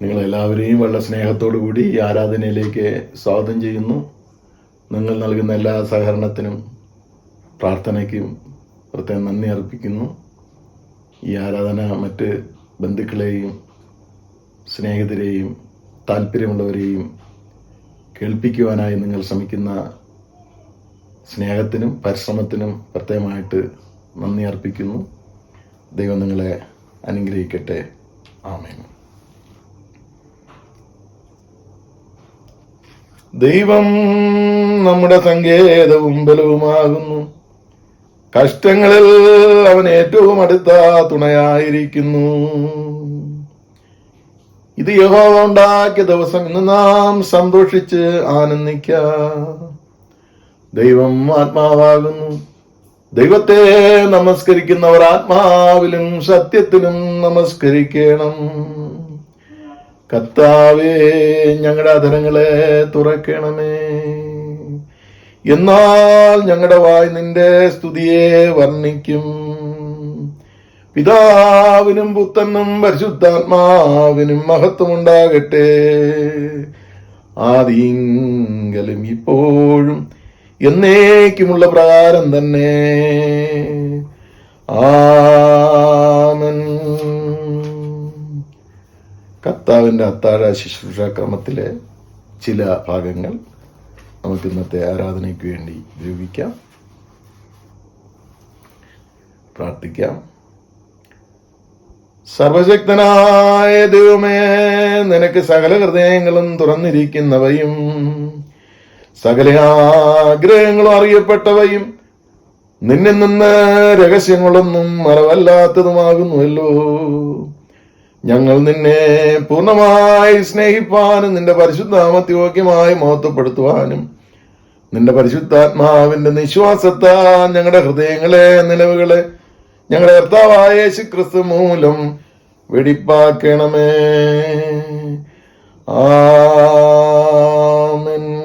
നിങ്ങളെല്ലാവരെയും വളരെ സ്നേഹത്തോടു കൂടി ഈ ആരാധനയിലേക്ക് സ്വാഗതം ചെയ്യുന്നു. നിങ്ങൾ നൽകുന്ന എല്ലാ സഹകരണത്തിനും പ്രാർത്ഥനയ്ക്കും പ്രത്യേകം നന്ദി അർപ്പിക്കുന്നു. ഈ ആരാധന മറ്റ് ബന്ധുക്കളെയും സ്നേഹിതരെയും താല്പര്യമുള്ളവരെയും കേൾപ്പിക്കുവാനായി നിങ്ങൾ ശ്രമിക്കുന്ന സ്നേഹത്തിനും പരിശ്രമത്തിനും പ്രത്യേകമായിട്ട് നന്ദി അർപ്പിക്കുന്നു. ദൈവം നിങ്ങളെ അനുഗ്രഹിക്കട്ടെ. ആമേൻ. ദൈവം നമ്മുടെ സങ്കേതവും ബലവുമാകുന്നു. കഷ്ടങ്ങളിൽ അവൻ ഏറ്റവും അടുത്ത തുണയായിരിക്കുന്നു. ഇത് യഹോവ ഉണ്ടാക്കിയ ദിവസം ഇന്ന് നാം സന്തോഷിച്ച് ആനന്ദിക്കാം. ദൈവം ആത്മാവാകുന്നു. ദൈവത്തെ നമസ്കരിക്കുന്നവർ ആത്മാവിലും സത്യത്തിലും നമസ്കരിക്കണം. കർത്താവേ, ഞങ്ങളുടെ അധരങ്ങളെ തുറക്കണമേ. എന്നാൽ ഞങ്ങളുടെ വായ് നിന്റെ സ്തുതിയെ വർണ്ണിക്കും. പിതാവിനും പുത്രനും പരിശുദ്ധാത്മാവിനും മഹത്വമുണ്ടാകട്ടെ, ആദിയിങ്കലും ഇപ്പോഴും എന്നേക്കുമുള്ള പ്രകാരം തന്നെ. ആമേൻ. കർത്താവിൻ്റെ അത്താഴ ശുശ്രൂഷ ക്രമത്തിലെ ചില ഭാഗങ്ങൾ നമുക്ക് ഇന്നത്തെ ആരാധനയ്ക്ക് വേണ്ടി ഉപയോഗിക്കാം. പ്രാർത്ഥിക്കാം. സർവശക്തനായ ദൈവമേ, നിനക്ക് സകല ഹൃദയങ്ങളും തുറന്നിരിക്കുന്നവയും സകല ആഗ്രഹങ്ങളും അറിയപ്പെട്ടവയും നിന്നിൽ നിന്ന് രഹസ്യങ്ങളൊന്നും മറവല്ലാത്തതുമാകുന്നുവല്ലോ. ഞങ്ങൾ നിന്നെ പൂർണ്ണമായി സ്നേഹിപ്പാനും നിന്റെ പരിശുദ്ധാമത്തെ യോഗ്യമായി മഹത്വപ്പെടുത്തുവാനും നിന്റെ പരിശുദ്ധാത്മാവിന്റെ നിശ്വാസത്താൽ ഞങ്ങളുടെ ഹൃദയങ്ങളെ നിലവുകളെ ഞങ്ങളുടെ കർത്താവായ യേശുക്രിസ്തു മൂലം വെടിപ്പാക്കണമേ. ആമേൻ.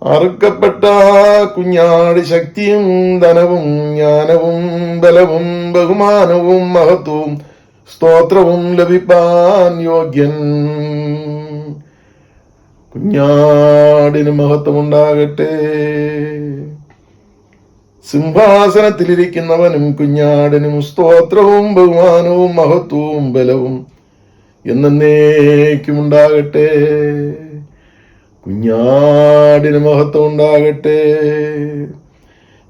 അറുക്കപ്പെട്ട കുഞ്ഞാടി ശക്തിയും ധനവും ജ്ഞാനവും ബലവും ബഹുമാനവും മഹത്വവും സ്തോത്രവും ലഭിപ്പാൻ യോഗ്യൻ. കുഞ്ഞാടിന് മഹത്വമുണ്ടാകട്ടെ. സിംഹാസനത്തിലിരിക്കുന്നവനും കുഞ്ഞാടിനും സ്തോത്രവും ബഹുമാനവും മഹത്വവും ബലവും എന്നേക്കുമുണ്ടാകട്ടെ. കുഞ്ഞാടിന് മഹത്വം ഉണ്ടാകട്ടെ.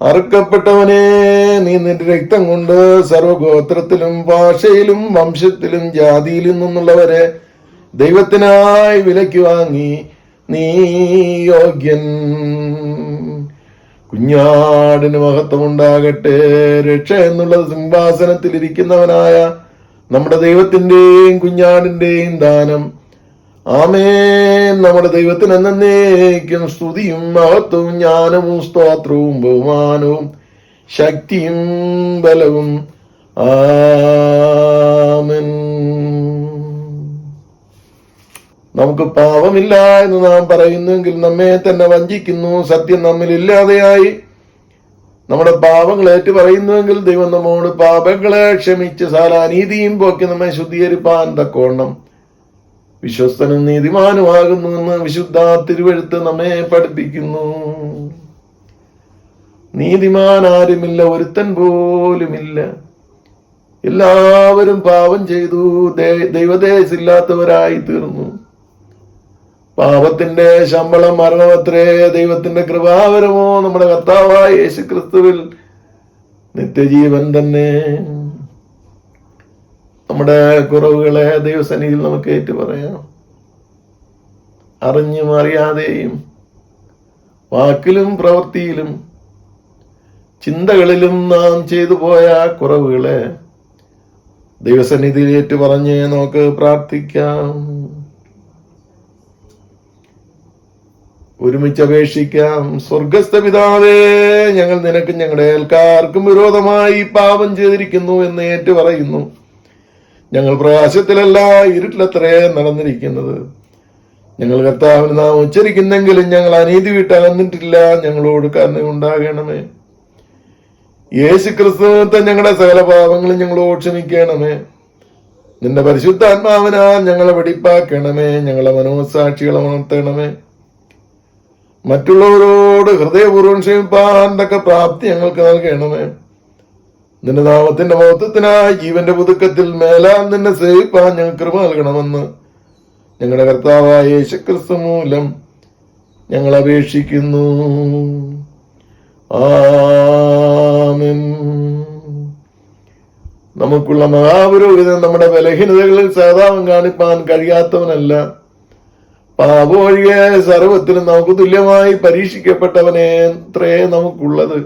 അറുക്കപ്പെട്ടവനെ, നീ നിന്റെ രക്തം കൊണ്ട് സർവഗോത്രത്തിലും ഭാഷയിലും വംശത്തിലും ജാതിയിലും നിന്നുള്ളവരെ ദൈവത്തിനായി വിലയ്ക്ക് വാങ്ങി. നീ യോഗ്യൻ. കുഞ്ഞാടിന് മഹത്വമുണ്ടാകട്ടെ. രക്ഷ എന്നുള്ളത് സിംഹാസനത്തിലിരിക്കുന്നവനായ നമ്മുടെ ദൈവത്തിന്റെയും കുഞ്ഞാടിന്റെയും ദാനം. ആമേൻ. നമ്മുടെ ദൈവത്തിന് എന്നേക്കും സ്തുതിയും മഹത്വവും ജ്ഞാനവും സ്തോത്രവും ബഹുമാനവും ശക്തിയും ബലവും. ആമേൻ. നമുക്ക് പാപമില്ല എന്ന് നാം പറയുന്നെങ്കിൽ നമ്മെ തന്നെ വഞ്ചിക്കുന്നു. സത്യം നമ്മിൽ ഇല്ലാതെയായി. നമ്മുടെ പാപങ്ങൾ ഏറ്റു പറയുന്നുവെങ്കിൽ ദൈവം നമ്മോട് പാപങ്ങളെ ക്ഷമിച്ച് അനീതിയും പോക്കി നമ്മെ ശുദ്ധീകരിപ്പാൻ തക്കോണം വിശ്വസ്തനും നീതിമാനുമാകുന്നുവെന്ന് വിശുദ്ധ തിരുവെഴുത്ത് നമ്മെ പഠിപ്പിക്കുന്നു. നീതിമാൻ ആരുമില്ല, ഒരുത്തൻ പോലുമില്ല. എല്ലാവരും പാപം ചെയ്തു ദൈവദേശില്ലാത്തവരായി തീർന്നു. പാപത്തിന്റെ ശമ്പളം മരണമത്രേ, ദൈവത്തിന്റെ കൃപാവരമോ നമ്മുടെ കർത്താവായ യേശുക്രിസ്തുവിൽ നിത്യജീവൻ തന്നെ. നമ്മുടെ കുറവുകളെ ദൈവസന്നിധിയിൽ നമുക്ക് ഏറ്റു പറയാം. അറിഞ്ഞും അറിയാതെയും വാക്കിലും പ്രവൃത്തിയിലും ചിന്തകളിലും നാം ചെയ്തു പോയ കുറവുകളെ ദൈവസന്നിധിയിൽ ഏറ്റു പറഞ്ഞ് നമുക്ക് പ്രാർത്ഥിക്കാം. ഒരുമിച്ച് അപേക്ഷിക്കാം. സ്വർഗസ്ഥ പിതാവേ, ഞങ്ങൾ നിനക്കും ഞങ്ങളുടെ അയൽക്കാർക്കും വിരോധമായി പാപം ചെയ്തിരിക്കുന്നു എന്ന് ഏറ്റു പറയുന്നു. ഞങ്ങൾ പ്രകാശത്തിലല്ല ഇരുട്ടിലത്രേ നടന്നിരിക്കുന്നത്. ഞങ്ങൾ കർത്താവിന് നാം ഉച്ചരിക്കുന്നെങ്കിലും ഞങ്ങൾ അനീതി വിട്ടകന്നിട്ടില്ല. ഞങ്ങളോട് കരുണയുണ്ടാകണമേ. യേശു ക്രിസ്തുവിനത്തെ ഞങ്ങളുടെ സകല പാപങ്ങളും ഞങ്ങളോട് ക്ഷമിക്കണമേ. നിന്റെ പരിശുദ്ധാത്മാവിനാൽ ഞങ്ങളെ വെടിപ്പാക്കണമേ. ഞങ്ങളെ മനോസാക്ഷികളെ ഉണർത്തണമേ. മറ്റുള്ളവരോട് ഹൃദയപൂർവ്വം ക്ഷമിപ്പാൻ തക്ക പ്രാപ്തി ഞങ്ങൾക്ക് നൽകണമേ. നിന്റെ നാമത്തിന്റെ മഹത്വത്തിനായി ജീവന്റെ പുതുക്കത്തിൽ മേലാൽ നിന്നെ സേവിപ്പാൻ ഞങ്ങൾ കൃപ നൽകണമെന്ന് ഞങ്ങളുടെ കർത്താവായ യേശുക്രിസ്തു മൂലം ഞങ്ങൾ അപേക്ഷിക്കുന്നു. ആമേൻ. നമുക്കുള്ള മഹാപുരോഹിതൻ നമ്മുടെ ബലഹീനതകളിൽ സഹതാപം കാണിപ്പാൻ കഴിയാത്തവനല്ല. പാപമൊഴികെ സർവത്തിനും നമുക്ക് തുല്യമായി പരീക്ഷിക്കപ്പെട്ടവനെ അത്രേ നമുക്കുള്ളത്.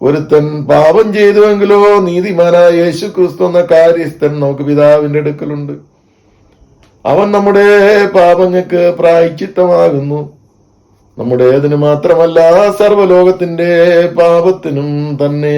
ഒരുത്തൻ പാപം ചെയ്തുവെങ്കിലോ നീതിമാനായ യേശു ക്രിസ്തു എന്ന കാര്യസ്ഥൻ നമുക്ക് പിതാവിന്റെ അടുക്കലുണ്ട്. അവൻ നമ്മുടെ പാപങ്ങൾക്ക് പ്രായശ്ചിത്തമാകുന്നു. നമ്മുടേതിന് മാത്രമല്ല, സർവ്വലോകത്തിന്റെ പാപത്തിനും തന്നെ.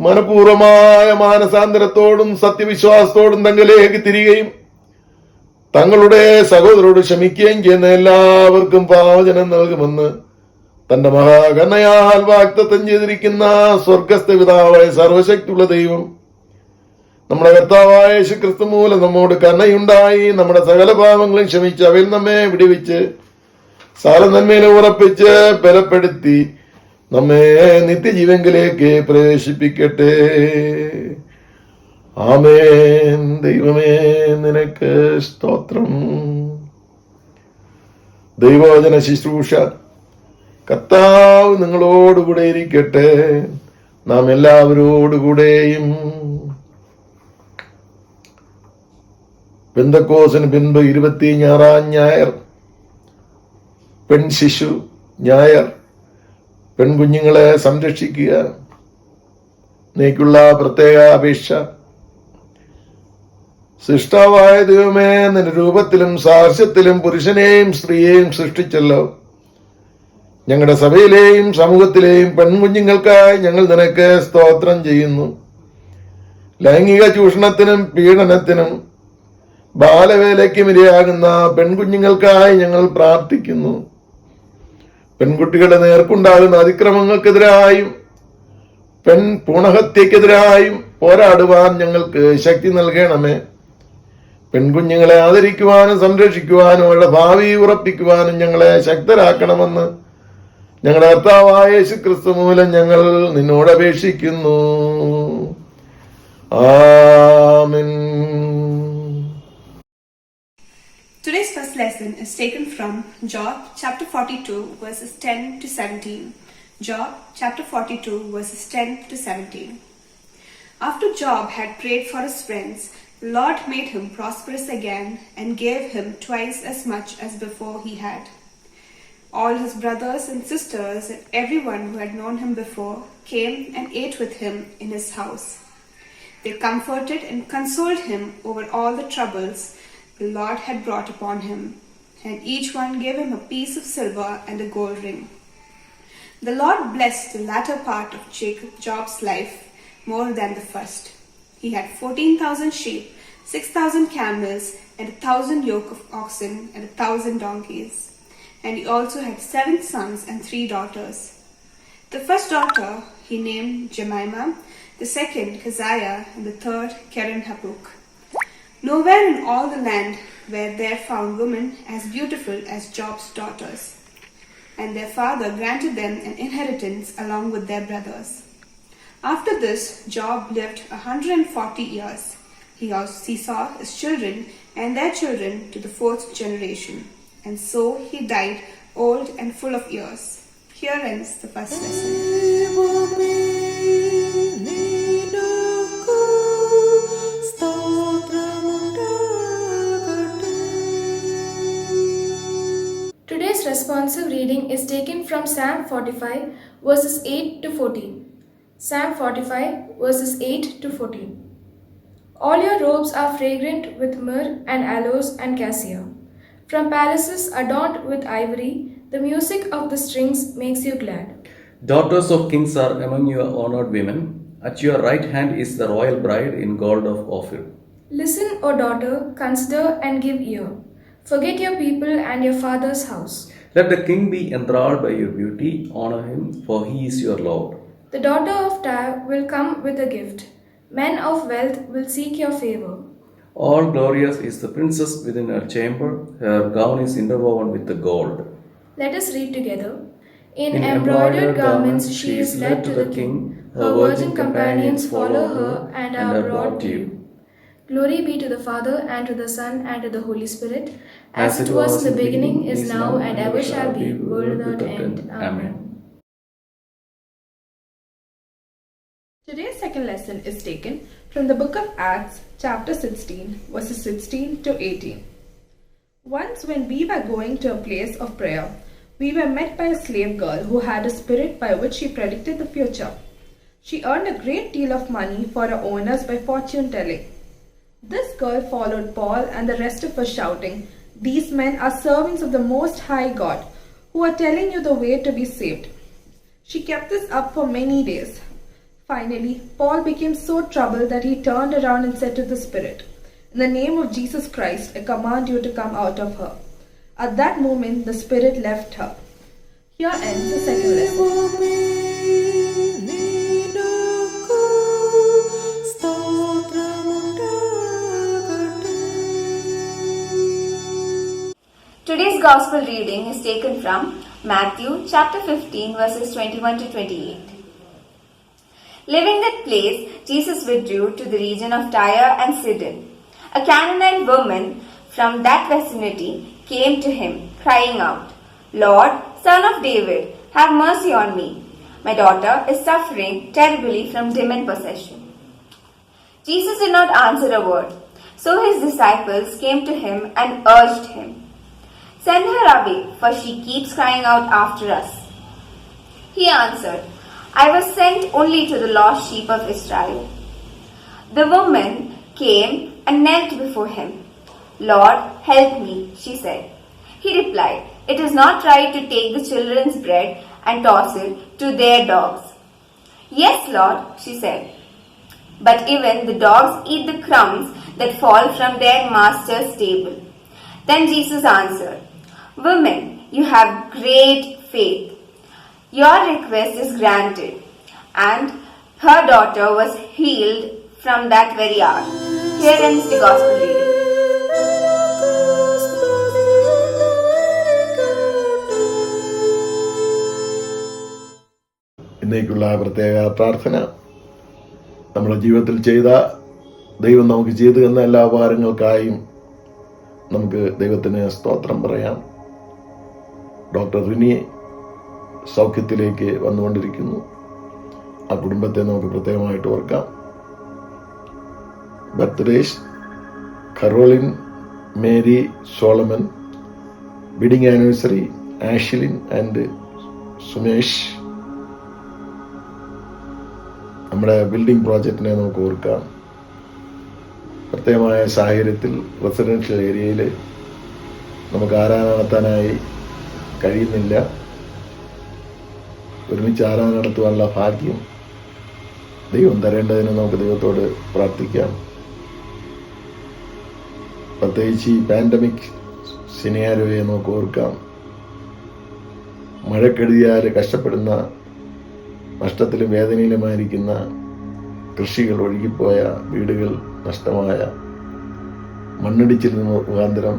മനപൂർവമായ മാനസാന്തരത്തോടും സത്യവിശ്വാസത്തോടും തങ്ങളിലേക്ക് തിരികെയും തങ്ങളുടെ സഹോദരോട് ക്ഷമിക്കുകയും ചെയ്യുന്ന എല്ലാവർക്കും പാവചനം നൽകുമെന്ന് തന്റെ മഹാകരുണയാൽ വാഗ്ദത്തം ചെയ്തിരിക്കുന്ന സ്വർഗസ്ഥ പിതാവായ സർവശക്തിയുള്ള ദൈവം നമ്മുടെ കർത്താവായ യേശുക്രിസ്തു മൂലം നമ്മോട് കരുണയുണ്ടായി നമ്മുടെ സകല പാപങ്ങളും ക്ഷമിച്ച് അവയിൽ നമ്മെ വിടുവിച്ച് സകല നന്മയിലെ ഉറപ്പിച്ച് ബലപ്പെടുത്തി നമ്മെ നിത്യജീവങ്കിലേക്ക് പ്രവേശിപ്പിക്കട്ടെ. ആമേൻ. ദൈവമേ, നിനക്ക് സ്തോത്രം. ദൈവവചന ശുശ്രൂഷ കർത്താവ് നിങ്ങളോടുകൂടെ ഇരിക്കട്ടെ. നാം എല്ലാവരോടുകൂടെയും. പെന്തക്കോസിന് പിൻപ് 26-ാം ഞായർ പെൺ ശിശു ഞായർ, പെൺകുഞ്ഞുങ്ങളെ സംരക്ഷിക്കുക. നീക്കുള്ള പ്രത്യേക അപേക്ഷ. സൃഷ്ടാവായ ദൈവമേ, നിന്റെ രൂപത്തിലും സാദൃശ്യത്തിലും പുരുഷനെയും സ്ത്രീയെയും സൃഷ്ടിച്ചല്ലോ. ഞങ്ങളുടെ സഭയിലെയും സമൂഹത്തിലെയും പെൺകുഞ്ഞുങ്ങൾക്കായി ഞങ്ങൾ നിനക്ക് സ്തോത്രം ചെയ്യുന്നു. ലൈംഗിക ചൂഷണത്തിനും പീഡനത്തിനും ബാലവേലയ്ക്കും ഇരയാകുന്ന പെൺകുഞ്ഞുങ്ങൾക്കായി ഞങ്ങൾ പ്രാർത്ഥിക്കുന്നു. പെൺകുട്ടികളുടെ നേർക്കുണ്ടാകുന്ന അതിക്രമങ്ങൾക്കെതിരായും ഭ്രൂണഹത്യക്കെതിരായും പോരാടുവാൻ ഞങ്ങൾക്ക് ശക്തി നൽകണമേ. പെൺകുഞ്ഞുങ്ങളെ ആദരിക്കുവാനും സംരക്ഷിക്കുവാനും അവരുടെ ഭാവി ഉറപ്പിക്കുവാനും ഞങ്ങളെ ശക്തരാക്കണമെന്ന് ഞങ്ങളുടെ കർത്താവായ യേശുക്രിസ്തു മൂലം ഞങ്ങൾ നിന്നോട് അപേക്ഷിക്കുന്നു. ആമേൻ. Today's first lesson is taken from Job chapter 42 verses 10 to 17. Job chapter 42 verses 10 to 17. After Job had prayed for his friends, the Lord made him prosperous again and gave him twice as much as before he had. All his brothers and sisters and everyone who had known him before came and ate with him in his house. They comforted and consoled him over all the troubles the Lord had brought upon him, and each one gave him a piece of silver and a gold ring. The Lord blessed the latter part of Job's life more than the first. He had 14,000 sheep, 6,000 camels, and 1,000 yoke of oxen, and 1,000 donkeys. And he also had 7 sons and 3 daughters. The first daughter he named Jemimah, the second Keziah, and the third Keren-Hapuk. Nowhere in all the land were there found women as beautiful as Job's daughters, and their father granted them an inheritance along with their brothers. After this, Job lived 140 years. He saw his children and their children to the 4th generation, and so he died old and full of years. Here ends the first lesson. Today's responsive reading is taken from Psalm 45 verses 8 to 14. Psalm 45 verses 8 to 14. All your robes are fragrant with myrrh and aloes and cassia. From palaces adorned with ivory, the music of the strings makes you glad. Daughters of kings are among your honored women. At your right hand is the royal bride in gold of Ophir. Listen, O daughter, consider and give ear. Forget your people and your father's house. Let the king be enthralled by your beauty. Honor him, for he is your Lord. The daughter of Tyre will come with a gift. Men of wealth will seek your favor. All glorious is the princess within her chamber. Her gown is interwoven with the gold. Let us read together. In embroidered garments she is led to the king. Her virgin companions follow her and are brought to you. Glory be to the Father, and to the Son, and to the Holy Spirit, as it was in the beginning, is now, and ever shall be, world without end. Amen. Today's second lesson is taken from the book of Acts, chapter 16, verses 16 to 18. Once when we were going to a place of prayer, we were met by a slave girl who had a spirit by which she predicted the future. She earned a great deal of money for her owners by fortune telling. This girl followed Paul and the rest of us shouting, "These men are servants of the Most High God, who are telling you the way to be saved." She kept this up for many days. Finally, Paul became so troubled that he turned around and said to the spirit, "In the name of Jesus Christ, I command you to come out of her." At that moment, the spirit left her. Here ends the second lesson. Today's Gospel reading is taken from Matthew chapter 15 verses 21 to 28. Leaving that place, Jesus withdrew to the region of Tyre and Sidon. A Canaanite woman from that vicinity came to him, crying out, "Lord, Son of David, have mercy on me. My daughter is suffering terribly from demon possession." Jesus did not answer a word, so his disciples came to him and urged him, "Send her away, for she keeps crying out after us." He answered, "I was sent only to the lost sheep of Israel." The woman came and knelt before him. Lord, help me, she said. He replied, It is not right to take the children's bread and toss it to their dogs. Yes, Lord, she said. But even the dogs eat the crumbs that fall from their master's table. Then Jesus answered, Woman, you have great faith. Your request is granted. And her daughter was healed from that very hour. Here ends the Gospel reading. ഇന്നേക്കുള്ള പ്രത്യേക പ്രാർത്ഥന. നമ്മുടെ ജീവിതത്തിൽ ചെയ്ത ദൈവം നമുക്ക് ചെയ്തു തന്ന എല്ലാ ഉപകാരങ്ങൾക്കായും നമുക്ക് ദൈവത്തിന് സ്തോത്രം പറയാം. ഡോക്ടർ റിനി സൗഖ്യത്തിലേക്ക് വന്നുകൊണ്ടിരിക്കുന്നു. ആ കുടുംബത്തെ നമുക്ക് പ്രത്യേകമായിട്ട് ഓർക്കാം. Birthdays Caroline Mary Solomon, wedding anniversary Ashlin and Sumesh. നമ്മുടെ ബിൽഡിംഗ് പ്രോജക്റ്റിനെ നമുക്ക് ഓർക്കാം. പ്രത്യേകമായ സാഹചര്യത്തിൽ റെസിഡൻഷ്യൽ ഏരിയയിൽ നമുക്ക് ആരാധന നടത്താനായി കഴിയുന്നില്ല. ഒരുമിച്ച് ആരാധന നടത്തുവാനുള്ള ഭാഗ്യം ദൈവം തരേണ്ടതിന് നമുക്ക് ദൈവത്തോട് പ്രാർത്ഥിക്കാം. പ്രത്യേകിച്ച് ഈ പാൻഡമിക് സിനാരിയോയെ നമുക്ക് ഓർക്കാം. മഴക്കെടുതിയാൽ കഷ്ടപ്പെടുന്ന, നഷ്ടത്തിലും വേദനയിലുമായിരിക്കുന്ന കൃഷികൾ ഒഴുകിപ്പോയ, വീടുകൾ നഷ്ടമായ, മണ്ണിടിച്ചിൽ മുഖാന്തരം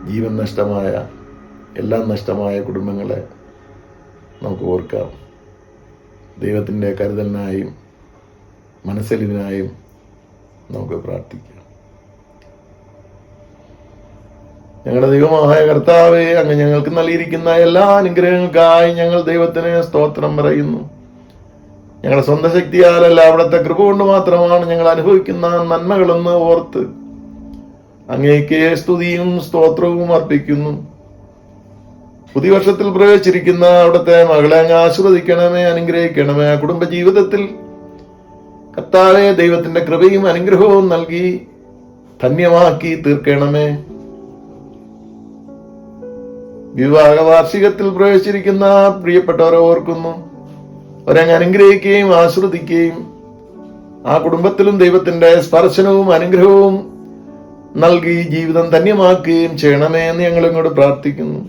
ജീവൻ നഷ്ടമായ, എല്ലാം നഷ്ടമായ കുടുംബങ്ങളെ നമുക്ക് ഓർക്കാം. ദൈവത്തിൻ്റെ കരുതലിനായും മനസ്സലിനായും നമുക്ക് പ്രാർത്ഥിക്കാം. ഞങ്ങളുടെ ദൈവമായ കർത്താവേ, അങ്ങ് ഞങ്ങൾക്ക് നൽകിയിരിക്കുന്ന എല്ലാ അനുഗ്രഹങ്ങൾക്കായി ഞങ്ങൾ ദൈവത്തിന് സ്തോത്രം പറയുന്നു. ഞങ്ങളുടെ സ്വന്തം ശക്തിയാലല്ല, അവിടുത്തെ കൃപ കൊണ്ട് മാത്രമാണ് ഞങ്ങൾ അനുഭവിക്കുന്ന നന്മകളെന്ന് ഓർത്ത് അങ്ങേക്ക് സ്തുതിയും സ്തോത്രവും അർപ്പിക്കുന്നു. പുതിയ വർഷത്തിൽ പ്രവേശിച്ചിരിക്കുന്ന അവിടുത്തെ മകളെ അങ്ങ് ആശീർവദിക്കണമേ, അനുഗ്രഹിക്കണമേ. ആ കുടുംബ ജീവിതത്തിൽ കർത്താവേ, ദൈവത്തിന്റെ കൃപയും അനുഗ്രഹവും നൽകി ധന്യമാക്കി തീർക്കണമേ. വിവാഹ വാർഷികത്തിൽ പ്രവേശിച്ചിരിക്കുന്ന പ്രിയപ്പെട്ടവരെ ഓർക്കുന്നു. അവരങ്ങ് അനുഗ്രഹിക്കുകയും ആശ്രദിക്കുകയും ആ കുടുംബത്തിലും ദൈവത്തിന്റെ സ്പർശനവും അനുഗ്രഹവും നൽകി ജീവിതം ധന്യമാക്കുകയും ചെയ്യണമേ എന്ന് ഞങ്ങൾ ഇങ്ങോട്ട് പ്രാർത്ഥിക്കുന്നു.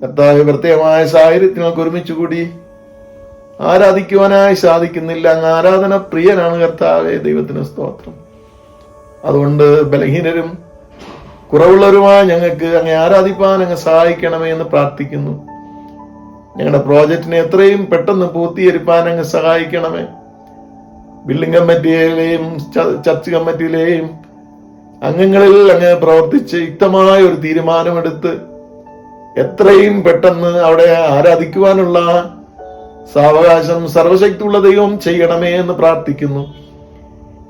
കർത്താവ്, പ്രത്യേകമായ സാഹചര്യത്തിൽ നമുക്ക് ഒരുമിച്ച് കൂടി ആരാധിക്കുവാനായി സാധിക്കുന്നില്ല. അങ്ങ് ആരാധന പ്രിയനാണ് കർത്താവേ, ദൈവത്തിന് സ്തോത്രം. അതുകൊണ്ട് ബലഹീനരും കുറവുള്ളവരുമായ ഞങ്ങൾക്ക് അങ്ങ് ആരാധിപ്പാൻ അങ്ങ് സഹായിക്കണമേ എന്ന് പ്രാർത്ഥിക്കുന്നു. ഞങ്ങളുടെ പ്രോജക്റ്റിനെ എത്രയും പെട്ടെന്ന് പൂർത്തീകരിപ്പാൻ അങ്ങ് സഹായിക്കണമേ. ബിൽഡിംഗ് കമ്മിറ്റിയിലെയും ചർച്ച് കമ്മിറ്റിയിലെയും അംഗങ്ങളിൽ അങ്ങ് പ്രവർത്തിച്ച് യുക്തമായ ഒരു തീരുമാനമെടുത്ത് എത്രയും പെട്ടെന്ന് അവിടെ ആരാധിക്കുവാനുള്ള സാവകാശം സർവശക്തിയുള്ള ദൈവം ചെയ്യണമേ എന്ന് പ്രാർത്ഥിക്കുന്നു.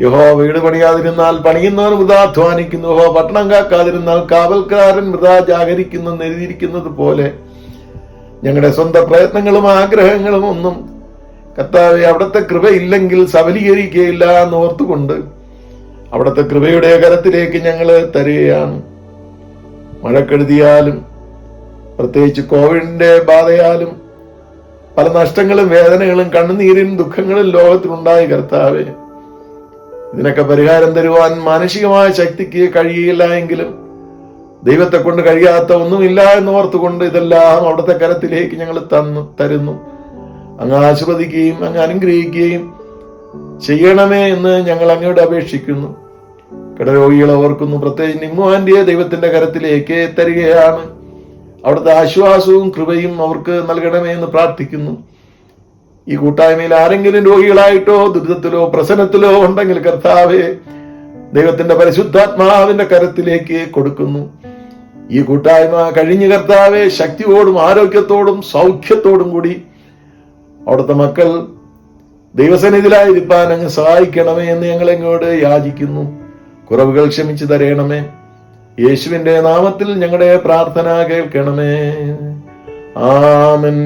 യഹോ, വീട് പണിയാതിരുന്നാൽ പണിയുന്നവൻ വൃഥാ അധ്വാനിക്കുന്നു. യഹോ, പട്ടണം കാക്കാതിരുന്നാൽ കാവൽക്കാരൻ വൃഥാ ജാഗരിക്കുന്നു എന്നെഴുതിയിരിക്കുന്നത് പോലെ ഞങ്ങളുടെ സ്വന്തം പ്രയത്നങ്ങളും ആഗ്രഹങ്ങളും ഒന്നും കർത്താവേ, അവിടുത്തെ കൃപയില്ലെങ്കിൽ സഫലീകരിക്കുകയില്ല എന്ന് ഓർത്തുകൊണ്ട് അവിടുത്തെ കൃപയുടെ കരത്തിലേക്ക് ഞങ്ങൾ തരികയാണ്. മഴക്കെടുതിയാലും പ്രത്യേകിച്ച് കോവിഡിന്റെ ബാധയാലും പല നഷ്ടങ്ങളും വേദനകളും കണ്ണുനീരും ദുഃഖങ്ങളും ലോകത്തിലുണ്ടായി കർത്താവേ. ഇതിനൊക്കെ പരിഹാരം തരുവാൻ മാനസികമായ ശക്തിക്ക് കഴിയില്ല എങ്കിലും ദൈവത്തെ കൊണ്ട് കഴിയാത്ത ഒന്നുമില്ല എന്ന് ഓർത്തുകൊണ്ട് ഇതെല്ലാം അവിടുത്തെ കരത്തിലേക്ക് ഞങ്ങൾ തരുന്നു. അങ്ങ് ആശീർവദിക്കുകയും അങ്ങ് അനുഗ്രഹിക്കുകയും ചെയ്യണമേ എന്ന് ഞങ്ങൾ അങ്ങയോട് അപേക്ഷിക്കുന്നു. കിടരോഗികളെ ഓർക്കുന്നു. പ്രത്യേകിച്ച് നിമ്മുവാന്റിയെ ദൈവത്തിന്റെ കരത്തിലേക്ക് തരികയാണ്. അവിടുത്തെ ആശ്വാസവും കൃപയും അവർക്ക് നൽകണമേ എന്ന് പ്രാർത്ഥിക്കുന്നു. ഈ കൂട്ടായ്മയിൽ ആരെങ്കിലും രോഗികളായിട്ടോ ദുരിതത്തിലോ പ്രശ്നത്തിലോ ഉണ്ടെങ്കിൽ കർത്താവേ, ദൈവത്തിന്റെ പരിശുദ്ധാത്മാവിന്റെ കരത്തിലേക്ക് കൊടുക്കുന്നു. ഈ കൂട്ടായ്മ കഴിഞ്ഞ് കർത്താവേ, ശക്തിയോടും ആരോഗ്യത്തോടും സൗഖ്യത്തോടും കൂടി അവിടുത്തെ മക്കൾ ദൈവസന്നിധിയിലായിരിക്കാൻ അങ്ങ് സഹായിക്കണമേ എന്ന് ഞങ്ങൾ അങ്ങോട്ട് യാചിക്കുന്നു. കുറവുകൾ ക്ഷമിച്ചു തരയണമേ. യേശുവിന്റെ നാമത്തിൽ ഞങ്ങളുടെ പ്രാർത്ഥന കേൾക്കണമേ. ആമേൻ.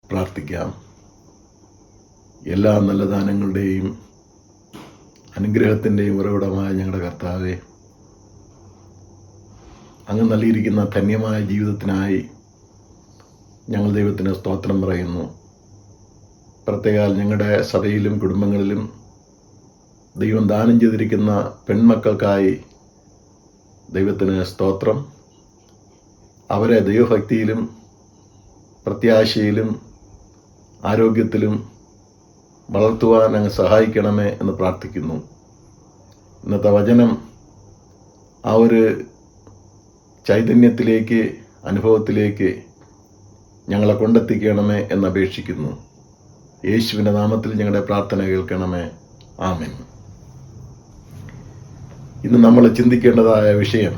പ്രാർത്ഥിക്കാം. എല്ലാ നല്ല ദാനങ്ങളുടെയും അനുഗ്രഹത്തിൻ്റെയും ഉറവിടമായ ഞങ്ങളുടെ കർത്താവേ, അങ്ങ് നൽകിയിരിക്കുന്ന ധന്യമായ ജീവിതത്തിനായി ഞങ്ങൾ ദൈവത്തിന് സ്തോത്രം പറയുന്നു. പ്രത്യേകാൽ ഞങ്ങളുടെ സഭയിലും കുടുംബങ്ങളിലും ദൈവം ദാനം ചെയ്തിരിക്കുന്ന പെൺമക്കൾക്കായി ദൈവത്തിന് സ്തോത്രം. അവരെ ദൈവഭക്തിയിലും പ്രത്യാശയിലും ആരോഗ്യത്തിലും വളർത്തുവാൻ അങ്ങ് സഹായിക്കണമേ എന്ന് പ്രാർത്ഥിക്കുന്നു. ഇന്നത്തെ വചനം ആ ഒരു ചൈതന്യത്തിലേക്ക്, അനുഭവത്തിലേക്ക് ഞങ്ങളെ കൊണ്ടെത്തിക്കണമേ എന്നപേക്ഷിക്കുന്നു. യേശുവിൻ്റെ നാമത്തിൽ ഞങ്ങളുടെ പ്രാർത്ഥന കേൾക്കണമേ. ആമേൻ. ഇന്ന് നമ്മൾ ചിന്തിക്കേണ്ടതായ വിഷയം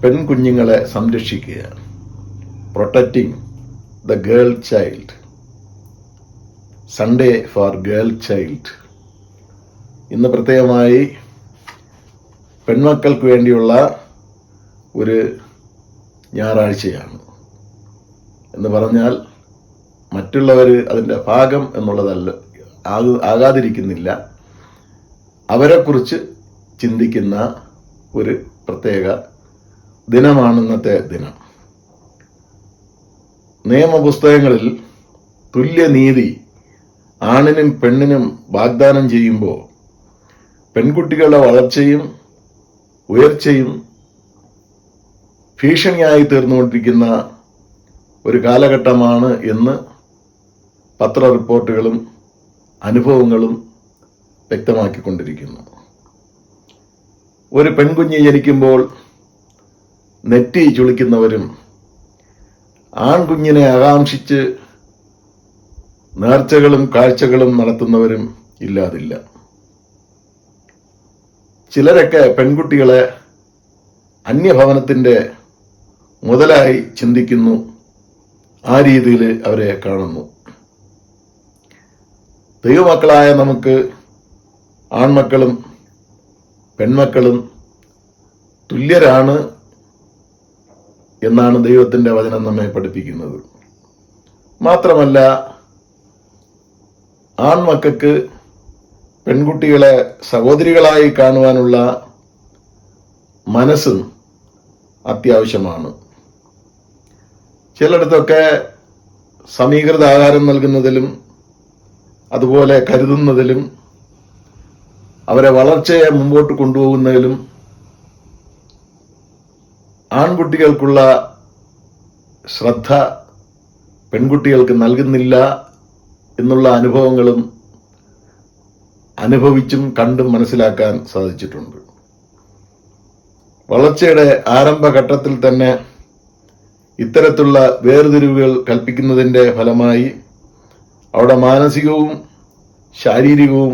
പെൺകുഞ്ഞുങ്ങളെ സംരക്ഷിക്കുക, protecting the girl child. Sunday for girl child. ഇന്ന് പ്രത്യേകമായി പെൺമക്കൾക്ക് വേണ്ടിയുള്ള ഒരു ഞായറാഴ്ചയാണ്. എന്ന് പറഞ്ഞാൽ മറ്റുള്ളവർ അതിൻ്റെ ഭാഗം എന്നുള്ളതല്ല, ആകാതിരിക്കുന്നില്ല. അവരെക്കുറിച്ച് ചിന്തിക്കുന്ന ഒരു പ്രത്യേക ദിനമാണ് ഇന്നത്തെ ദിനം. നിയമപുസ്തകങ്ങളിൽ തുല്യനീതി ആണിനും പെണ്ണിനും വാഗ്ദാനം ചെയ്യുമ്പോൾ പെൺകുട്ടികളുടെ വളർച്ചയും ഉയർച്ചയും ഭീഷണിയായി തീർന്നുകൊണ്ടിരിക്കുന്ന ഒരു കാലഘട്ടമാണ് എന്ന് പത്ര റിപ്പോർട്ടുകളും അനുഭവങ്ങളും വ്യക്തമാക്കിക്കൊണ്ടിരിക്കുന്നു. ഒരു പെൺകുഞ്ഞ് ജനിക്കുമ്പോൾ നെറ്റി ചുളിക്കുന്നവരും ആൺകുഞ്ഞിനെ ആകാംക്ഷിച്ച് നേർച്ചകളും കാഴ്ചകളും നടത്തുന്നവരും ഇല്ലാതില്ല. ചിലരൊക്കെ പെൺകുട്ടികളെ അന്യഭവനത്തിൻ്റെ മുതലായി ചിന്തിക്കുന്നു, ആ രീതിയിൽ അവരെ കാണുന്നു. ദൈവമക്കളായ നമുക്ക് ആൺമക്കളും പെൺമക്കളും തുല്യരാണ് എന്നാണ് ദൈവത്തിൻ്റെ വചനം നമ്മെ പഠിപ്പിക്കുന്നത്. മാത്രമല്ല, ആൺമക്കൾക്ക് പെൺകുട്ടികളെ സഹോദരികളായി കാണുവാനുള്ള മനസ്സും അത്യാവശ്യമാണ്. ചിലയിടത്തൊക്കെ സമീകൃത ആഹാരം നൽകുന്നതിലും അതുപോലെ കരുതുന്നതിലും അവരെ വളർച്ചയെ മുമ്പോട്ട് കൊണ്ടുപോകുന്നതിലും ആൺകുട്ടികൾക്കുള്ള ശ്രദ്ധ പെൺകുട്ടികൾക്ക് നൽകുന്നില്ല എന്നുള്ള അനുഭവങ്ങളും അനുഭവിച്ചും കണ്ടും മനസ്സിലാക്കാൻ സാധിച്ചിട്ടുണ്ട്. വളർച്ചയുടെ ആരംഭഘട്ടത്തിൽ തന്നെ ഇത്തരത്തിലുള്ള വേർതിരിവുകൾ കൽപ്പിക്കുന്നതിൻ്റെ ഫലമായി അവിടെ മാനസികവും ശാരീരികവും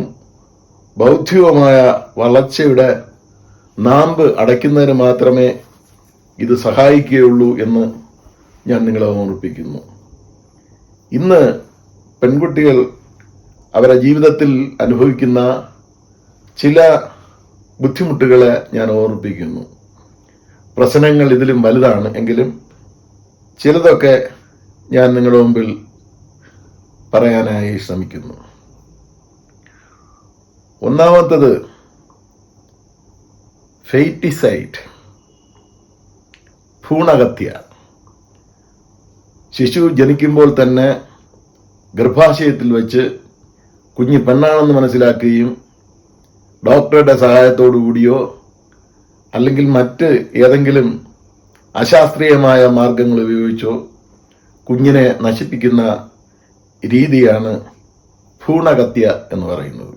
ബൗദ്ധികവുമായ വളർച്ചയുടെ നാമ്പ് അടയ്ക്കുന്നതിന് മാത്രമേ ഇത് സഹായിക്കുകയുള്ളൂ എന്ന് ഞാൻ നിങ്ങളെ ഓർമ്മിപ്പിക്കുന്നു. ഇന്ന് പെൺകുട്ടികൾ അവരുടെ ജീവിതത്തിൽ അനുഭവിക്കുന്ന ചില ബുദ്ധിമുട്ടുകളെ ഞാൻ ഓർമ്മിപ്പിക്കുന്നു. പ്രശ്നങ്ങൾ ഇതിലും വലുതാണ് എങ്കിലും ചിലതൊക്കെ ഞാൻ നിങ്ങളുടെ മുമ്പിൽ പറയാനായി ശ്രമിക്കുന്നു. ഒന്നാമത്തത് ഫെയ്റ്റിസൈഡ്, ഭ്രൂണഹത്യ. ശിശു ജനിക്കുമ്പോൾ തന്നെ ഗർഭാശയത്തിൽ വെച്ച് കുഞ്ഞ് പെണ്ണാണെന്ന് മനസ്സിലാക്കുകയും ഡോക്ടറുടെ സഹായത്തോടു കൂടിയോ അല്ലെങ്കിൽ മറ്റ് ഏതെങ്കിലും അശാസ്ത്രീയമായ മാർഗങ്ങൾ ഉപയോഗിച്ചോ കുഞ്ഞിനെ നശിപ്പിക്കുന്ന രീതിയാണ് ഭ്രൂണഹത്യ എന്ന് പറയുന്നത്.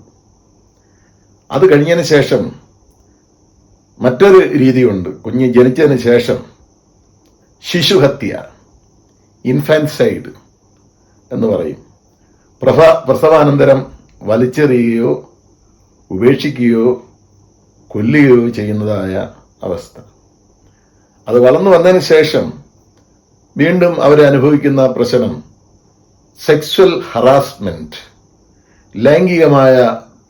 അത് കഴിഞ്ഞതിന് ശേഷം മറ്റൊരു രീതിയുണ്ട്. കുഞ്ഞ് ജനിച്ചതിന് ശേഷം ശിശുഹത്യ, ഇൻഫാൻസൈഡ് എന്ന് പറയും. പ്രസവാനന്തരം വലിച്ചെറിയുകയോ ഉപേക്ഷിക്കുകയോ കൊല്ലുകയോ ചെയ്യുന്നതായ അവസ്ഥ. അത് വളർന്നു വന്നതിന് ശേഷം വീണ്ടും അവരെ അനുഭവിക്കുന്ന പ്രശ്നം സെക്സ്വൽ ഹറാസ്മെന്റ്, ലൈംഗികമായ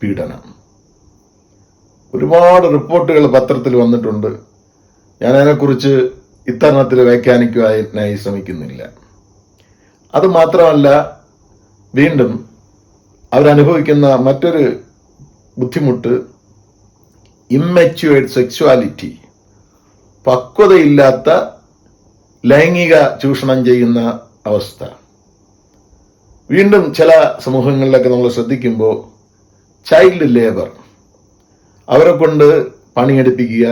പീഡനം. ഒരുപാട് റിപ്പോർട്ടുകൾ പത്രത്തിൽ വന്നിട്ടുണ്ട്. ഞാൻ അതിനെക്കുറിച്ച് ഇത്തരണത്തിൽ വ്യാഖ്യാനിക്കുവാനായി ശ്രമിക്കുന്നില്ല. അത് മാത്രമല്ല, വീണ്ടും അവരനുഭവിക്കുന്ന മറ്റൊരു ബുദ്ധിമുട്ട് ഇമ്മച്യൂർഡ് സെക്സ്വാലിറ്റി, പക്വതയില്ലാത്ത ലൈംഗിക ചൂഷണം ചെയ്യുന്ന അവസ്ഥ. വീണ്ടും ചില സമൂഹങ്ങളിലൊക്കെ നമ്മൾ ശ്രദ്ധിക്കുമ്പോൾ ചൈൽഡ് ലേബർ, അവരെ കൊണ്ട് പണിയെടുപ്പിക്കുക,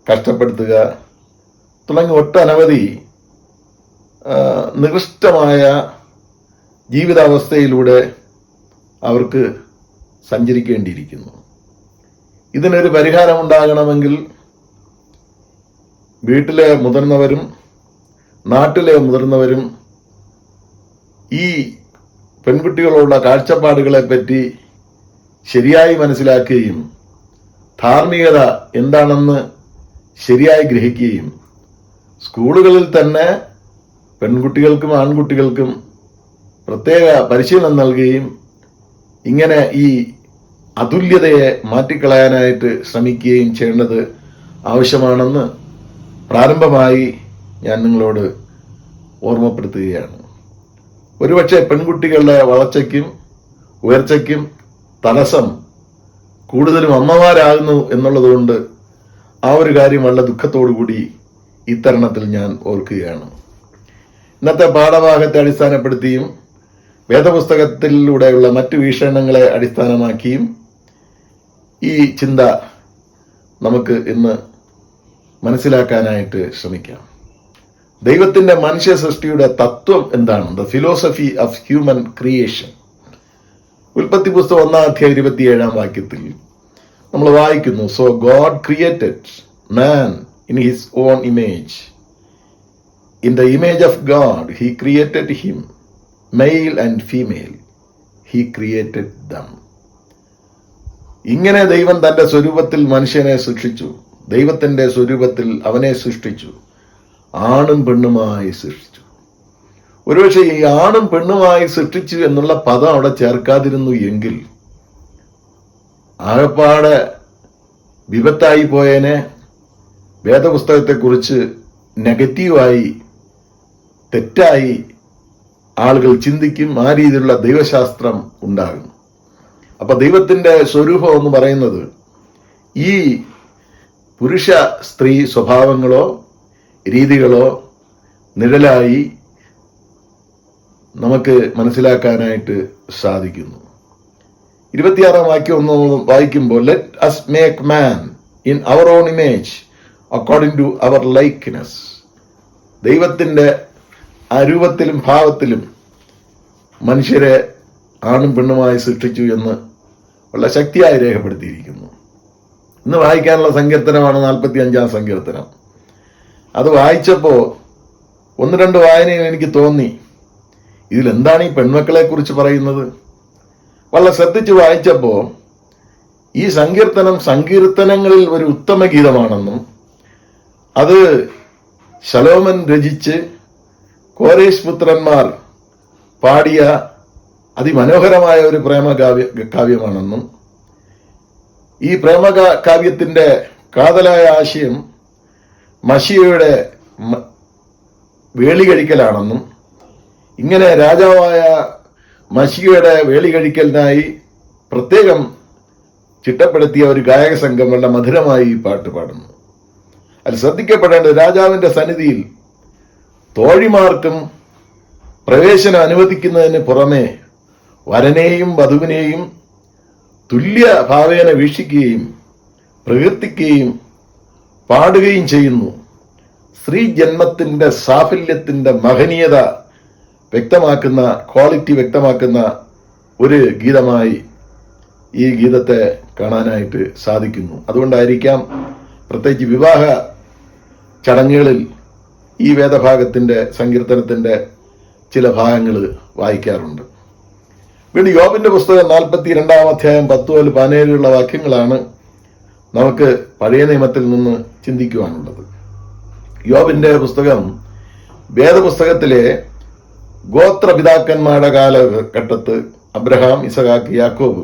കഷ്ടപ്പെടുത്തുക തുടങ്ങി ഒട്ടനവധി നികൃഷ്ടമായ ജീവിതാവസ്ഥയിലൂടെ അവർക്ക് സഞ്ചരിക്കേണ്ടിയിരിക്കുന്നു. ഇതിനൊരു പരിഹാരമുണ്ടാകണമെങ്കിൽ വീട്ടിലെ മുതിർന്നവരും നാട്ടിലെ മുതിർന്നവരും ഈ പെൺകുട്ടികളുള്ള കാഴ്ചപ്പാടുകളെ പറ്റി ശരിയായി മനസ്സിലാക്കുകയും ധാർമ്മികത എന്താണെന്ന് ശരിയായി ഗ്രഹിക്കുകയും സ്കൂളുകളിൽ തന്നെ പെൺകുട്ടികൾക്കും ആൺകുട്ടികൾക്കും പ്രത്യേക പരിശീലനം നൽകുകയും ഇങ്ങനെ ഈ അതുല്യതയെ മാറ്റിക്കളയാനായിട്ട് ശ്രമിക്കുകയും ചെയ്യേണ്ടത് ആവശ്യമാണെന്ന് പ്രാരംഭമായി ഞാൻ നിങ്ങളോട് ഓർമ്മപ്പെടുത്തുകയാണ്. ഒരുപക്ഷെ പെൺകുട്ടികളുടെ വളർച്ചയ്ക്കും ഉയർച്ചയ്ക്കും തടസ്സം കൂടുതലും അമ്മമാരാകുന്നു എന്നുള്ളതുകൊണ്ട് ആ ഒരു കാര്യം വളരെ ദുഃഖത്തോടുകൂടി ഇത്തരണത്തിൽ ഞാൻ ഓർക്കുകയാണ്. ഇന്നത്തെ പാഠഭാഗത്തെ അടിസ്ഥാനപ്പെടുത്തിയും വേദപുസ്തകത്തിലൂടെയുള്ള മറ്റു വീക്ഷണങ്ങളെ അടിസ്ഥാനമാക്കിയും ഈ ചിന്ത നമുക്ക് ഇന്ന് മനസ്സിലാക്കാനായിട്ട് ശ്രമിക്കാം. ദൈവത്തിന്റെ മനുഷ്യ സൃഷ്ടിയുടെ തത്വം എന്താണ്? The philosophy of human creation. ഉൽപ്പത്തി പുസ്തകം 1:27 നമ്മൾ വായിക്കുന്നു, so God created man in his own image, in the image of God he created him, male and female he created dum. ഇങ്ങനെ ദൈവം തന്റെ സ്വരൂപത്തിൽ മനുഷ്യനെ സൃഷ്ടിച്ചു, ദൈവത്തിന്റെ സ്വരൂപത്തിൽ അവനെ സൃഷ്ടിച്ചു, ആണും പെണ്ണുമായി സൃഷ്ടിച്ചു. ഒരുപക്ഷെ ഈ ആണും പെണ്ണുമായി സൃഷ്ടിച്ചു എന്നുള്ള പദം അവിടെ ചേർക്കാതിരുന്നു എങ്കിൽ ആകപ്പാടെ വിപത്തായി പോയതിനെ. വേദപുസ്തകത്തെക്കുറിച്ച് നെഗറ്റീവായി തെറ്റായി ആളുകൾ ചിന്തിക്കും. ആ രീതിയിലുള്ള ദൈവശാസ്ത്രം ഉണ്ടാകും. അപ്പൊ ദൈവത്തിന്റെ സ്വരൂപം എന്ന് പറയുന്നത് ഈ പുരുഷ സ്ത്രീ സ്വഭാവങ്ങളോ രീതികളോ നിഴലായി നമുക്ക് മനസ്സിലാക്കാനായിട്ട് സാധിക്കുന്നു. 26 വാക്യം ഒന്ന് വായിക്കുമ്പോൾ, let us make man in our own image according to our likeness. ദൈവത്തിൻ്റെ ആ രൂപത്തിലും ഭാവത്തിലും മനുഷ്യരെ ആണും പെണ്ണുമായി സൃഷ്ടിച്ചു എന്ന് വളരെ ശക്തിയായി രേഖപ്പെടുത്തിയിരിക്കുന്നു. ഇന്ന് വായിക്കാനുള്ള സങ്കീർത്തനമാണ് 45-ാം സങ്കീർത്തനം. അത് വായിച്ചപ്പോൾ ഒന്ന് രണ്ട് വായനയിൽ എനിക്ക് തോന്നി, ഇതിലെന്താണ് ഈ പെൺമക്കളെ കുറിച്ച് പറയുന്നത്? വളരെ ശ്രദ്ധിച്ച് വായിച്ചപ്പോൾ ഈ സങ്കീർത്തനം സങ്കീർത്തനങ്ങളിൽ ഒരു ഉത്തമ ഗീതമാണെന്നും അത് ശലോമൻ രചിച്ച് കോരേശ് പുത്രന്മാർ പാടിയ അതിമനോഹരമായ ഒരു കാവ്യമാണെന്നും ഈ കാവ്യത്തിന്റെ കാതലായ ആശയം മശിയയുടെ വേളി കഴിക്കലാണെന്നും ഇങ്ങനെ രാജാവായ മശിയയുടെ വേളി കഴിക്കലിനായി പ്രത്യേകം ചിട്ടപ്പെടുത്തിയ ഒരു ഗായക സംഘം വളരെ മധുരമായി ഈ പാട്ട് പാടുന്നു. അതിൽ ശ്രദ്ധിക്കപ്പെടേണ്ടത്, രാജാവിന്റെ സന്നിധിയിൽ തോഴിമാർക്കും പ്രവേശനം അനുവദിക്കുന്നതിന് പുറമെ വരനെയും വധുവിനെയും തുല്യ ഭാവേന വീക്ഷിക്കുകയും പ്രകീർത്തിക്കുകയും പാടുകയും ചെയ്യുന്നു. സ്ത്രീ ജന്മത്തിന്റെ സാഫല്യത്തിന്റെ മഹനീയത വ്യക്തമാക്കുന്ന, ക്വാളിറ്റി വ്യക്തമാക്കുന്ന ഒരു ഗീതമായി ഈ ഗീതത്തെ കാണാനായിട്ട് സാധിക്കുന്നു. അതുകൊണ്ടായിരിക്കാം പ്രത്യേകിച്ച് വിവാഹ ചടങ്ങുകളിൽ ഈ വേദഭാഗത്തിന്റെ സങ്കീർത്തനത്തിന്റെ ചില ഭാഗങ്ങൾ വായിക്കാറുണ്ട്. വീണ്ടും യോബിന്റെ പുസ്തകം 42-ാം അധ്യായം 10 മുതൽ 17 വാക്യങ്ങളാണ് നമുക്ക് പഴയ നിയമത്തിൽ നിന്ന് ചിന്തിക്കുവാനുള്ളത്. യോബിന്റെ പുസ്തകം വേദപുസ്തകത്തിലെ ഗോത്രപിതാക്കന്മാരുടെ കാലഘട്ടത്ത് അബ്രഹാം, ഇസഹാക്ക്, യാക്കോബ്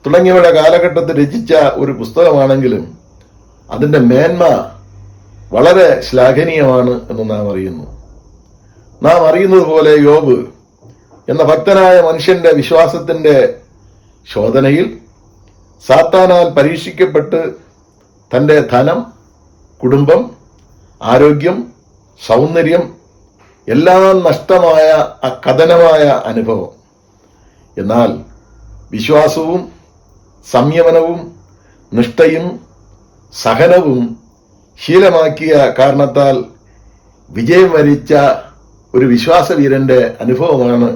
തുടങ്ങിയവരുടെ കാലഘട്ടത്തിൽ രചിച്ച ഒരു പുസ്തകമാണെങ്കിലും അതിന്റെ മേന്മ വളരെ ശ്ലാഘനീയമാണ് എന്ന് നാം അറിയുന്നു. നാം അറിയുന്നത് പോലെ യോബ് എന്ന ഭക്തനായ മനുഷ്യന്റെ വിശ്വാസത്തിന്റെ ശോധനയിൽ സാത്താനാൽ പരീക്ഷിക്കപ്പെട്ട് തന്റെ ധനം, കുടുംബം, ആരോഗ്യം, സൗന്ദര്യം എല്ലാം നഷ്ടമായ കഥനമായ അനുഭവം. എന്നാൽ വിശ്വാസവും സംയമനവും നിഷ്ഠയും സഹനവും ശീലമാക്കിയ കാരണത്താൽ വിജയം വരിച്ച ഒരു വിശ്വാസവീരന്റെ അനുഭവമാണ്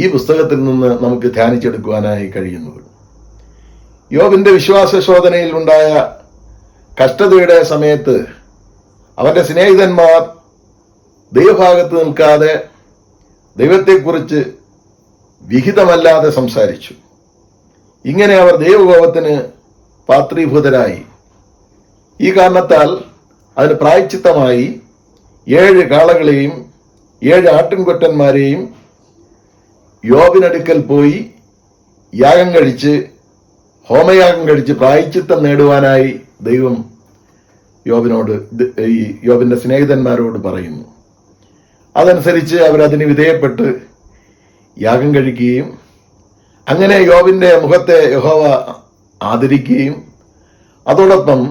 ഈ പുസ്തകത്തിൽ നിന്ന് നമുക്ക് ധ്യാനിച്ചെടുക്കുവാനായി കഴിയുന്നത്. യോബിന്റെ വിശ്വാസ ശോധനയിൽ ഉണ്ടായ കഷ്ടതയുടെ സമയത്ത് അവന്റെ സ്നേഹിതന്മാർ ദൈവഭാഗത്ത് നിൽക്കാതെ ദൈവത്തെക്കുറിച്ച് വിഹിതമല്ലാതെ സംസാരിച്ചു. ഇങ്ങനെ അവർ ദൈവകോപത്തിന് പാത്രീഭൂതരായി. ഈ കാരണത്താൽ അതിന് പ്രായശ്ചിത്തമായി 7 കാളകളെയും 7 ആട്ടിൻകൊറ്റന്മാരെയും യോബിനടുക്കൽ പോയി യാഗം കഴിച്ച്, ഹോമയാഗം കഴിച്ച് പ്രായശ്ചിത്തം നേടുവാനായി ദൈവം യോബിന്റെ സ്നേഹിതന്മാരോട് പറയുന്നു. അതനുസരിച്ച് അവരതിന് വിധേയപ്പെട്ട് യാഗം കഴിക്കുകയും അങ്ങനെ യോബിന്റെ മുഖത്തെ യഹോവ ആദരിക്കുകയും അതോടൊപ്പം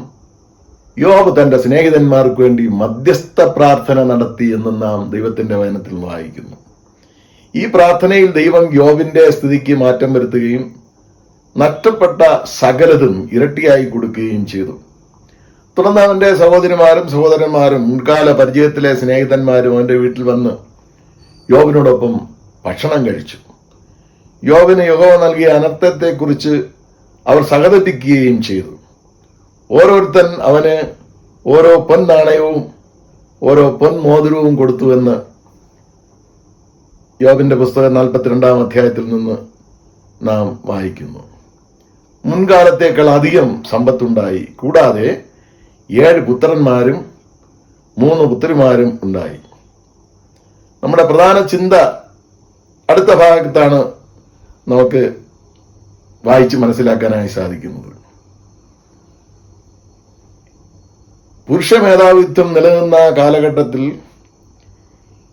യോബ് തന്റെ സ്നേഹിതന്മാർക്ക് വേണ്ടി മധ്യസ്ഥ പ്രാർത്ഥന നടത്തി എന്ന് നാം ദൈവത്തിന്റെ വചനത്തിൽ വായിക്കുന്നു. ഈ പ്രാർത്ഥനയിൽ ദൈവം യോബിന്റെ സ്ഥിതിക്ക് മാറ്റം വരുത്തുകയും നഷ്ടപ്പെട്ട സകലതും ഇരട്ടിയായി കൊടുക്കുകയും ചെയ്തു. തുടർന്ന് അവന്റെ സഹോദരിമാരും സഹോദരന്മാരും മുൻകാല പരിചയത്തിലെ സ്നേഹിതന്മാരും അവന്റെ വീട്ടിൽ വന്ന് യോബിനോടൊപ്പം ഭക്ഷണം കഴിച്ചു. യോബിന് യഹോവ നൽകിയ അനർത്ഥത്തെക്കുറിച്ച് അവർ സഹതപിക്കുകയും ചെയ്തു. ഓരോരുത്തൻ അവന് ഓരോ പൊൻനാണയവും ഓരോ പൊൻമോതിരവും കൊടുത്തുവെന്ന് യോബിന്റെ പുസ്തകം 42-ാം അധ്യായത്തിൽ നിന്ന് നാം വായിക്കുന്നു. മുൻകാലത്തേക്കാൾ അധികം സമ്പത്തുണ്ടായി. കൂടാതെ 7 പുത്രന്മാരും 3 പുത്രിമാരും ഉണ്ടായി. നമ്മുടെ പ്രധാന ചിന്ത അടുത്ത ഭാഗത്താണ് നമുക്ക് വായിച്ച് മനസ്സിലാക്കാനായി സാധിക്കുന്നത്. പുരുഷ മേധാവിത്വം നിലനിന്ന കാലഘട്ടത്തിൽ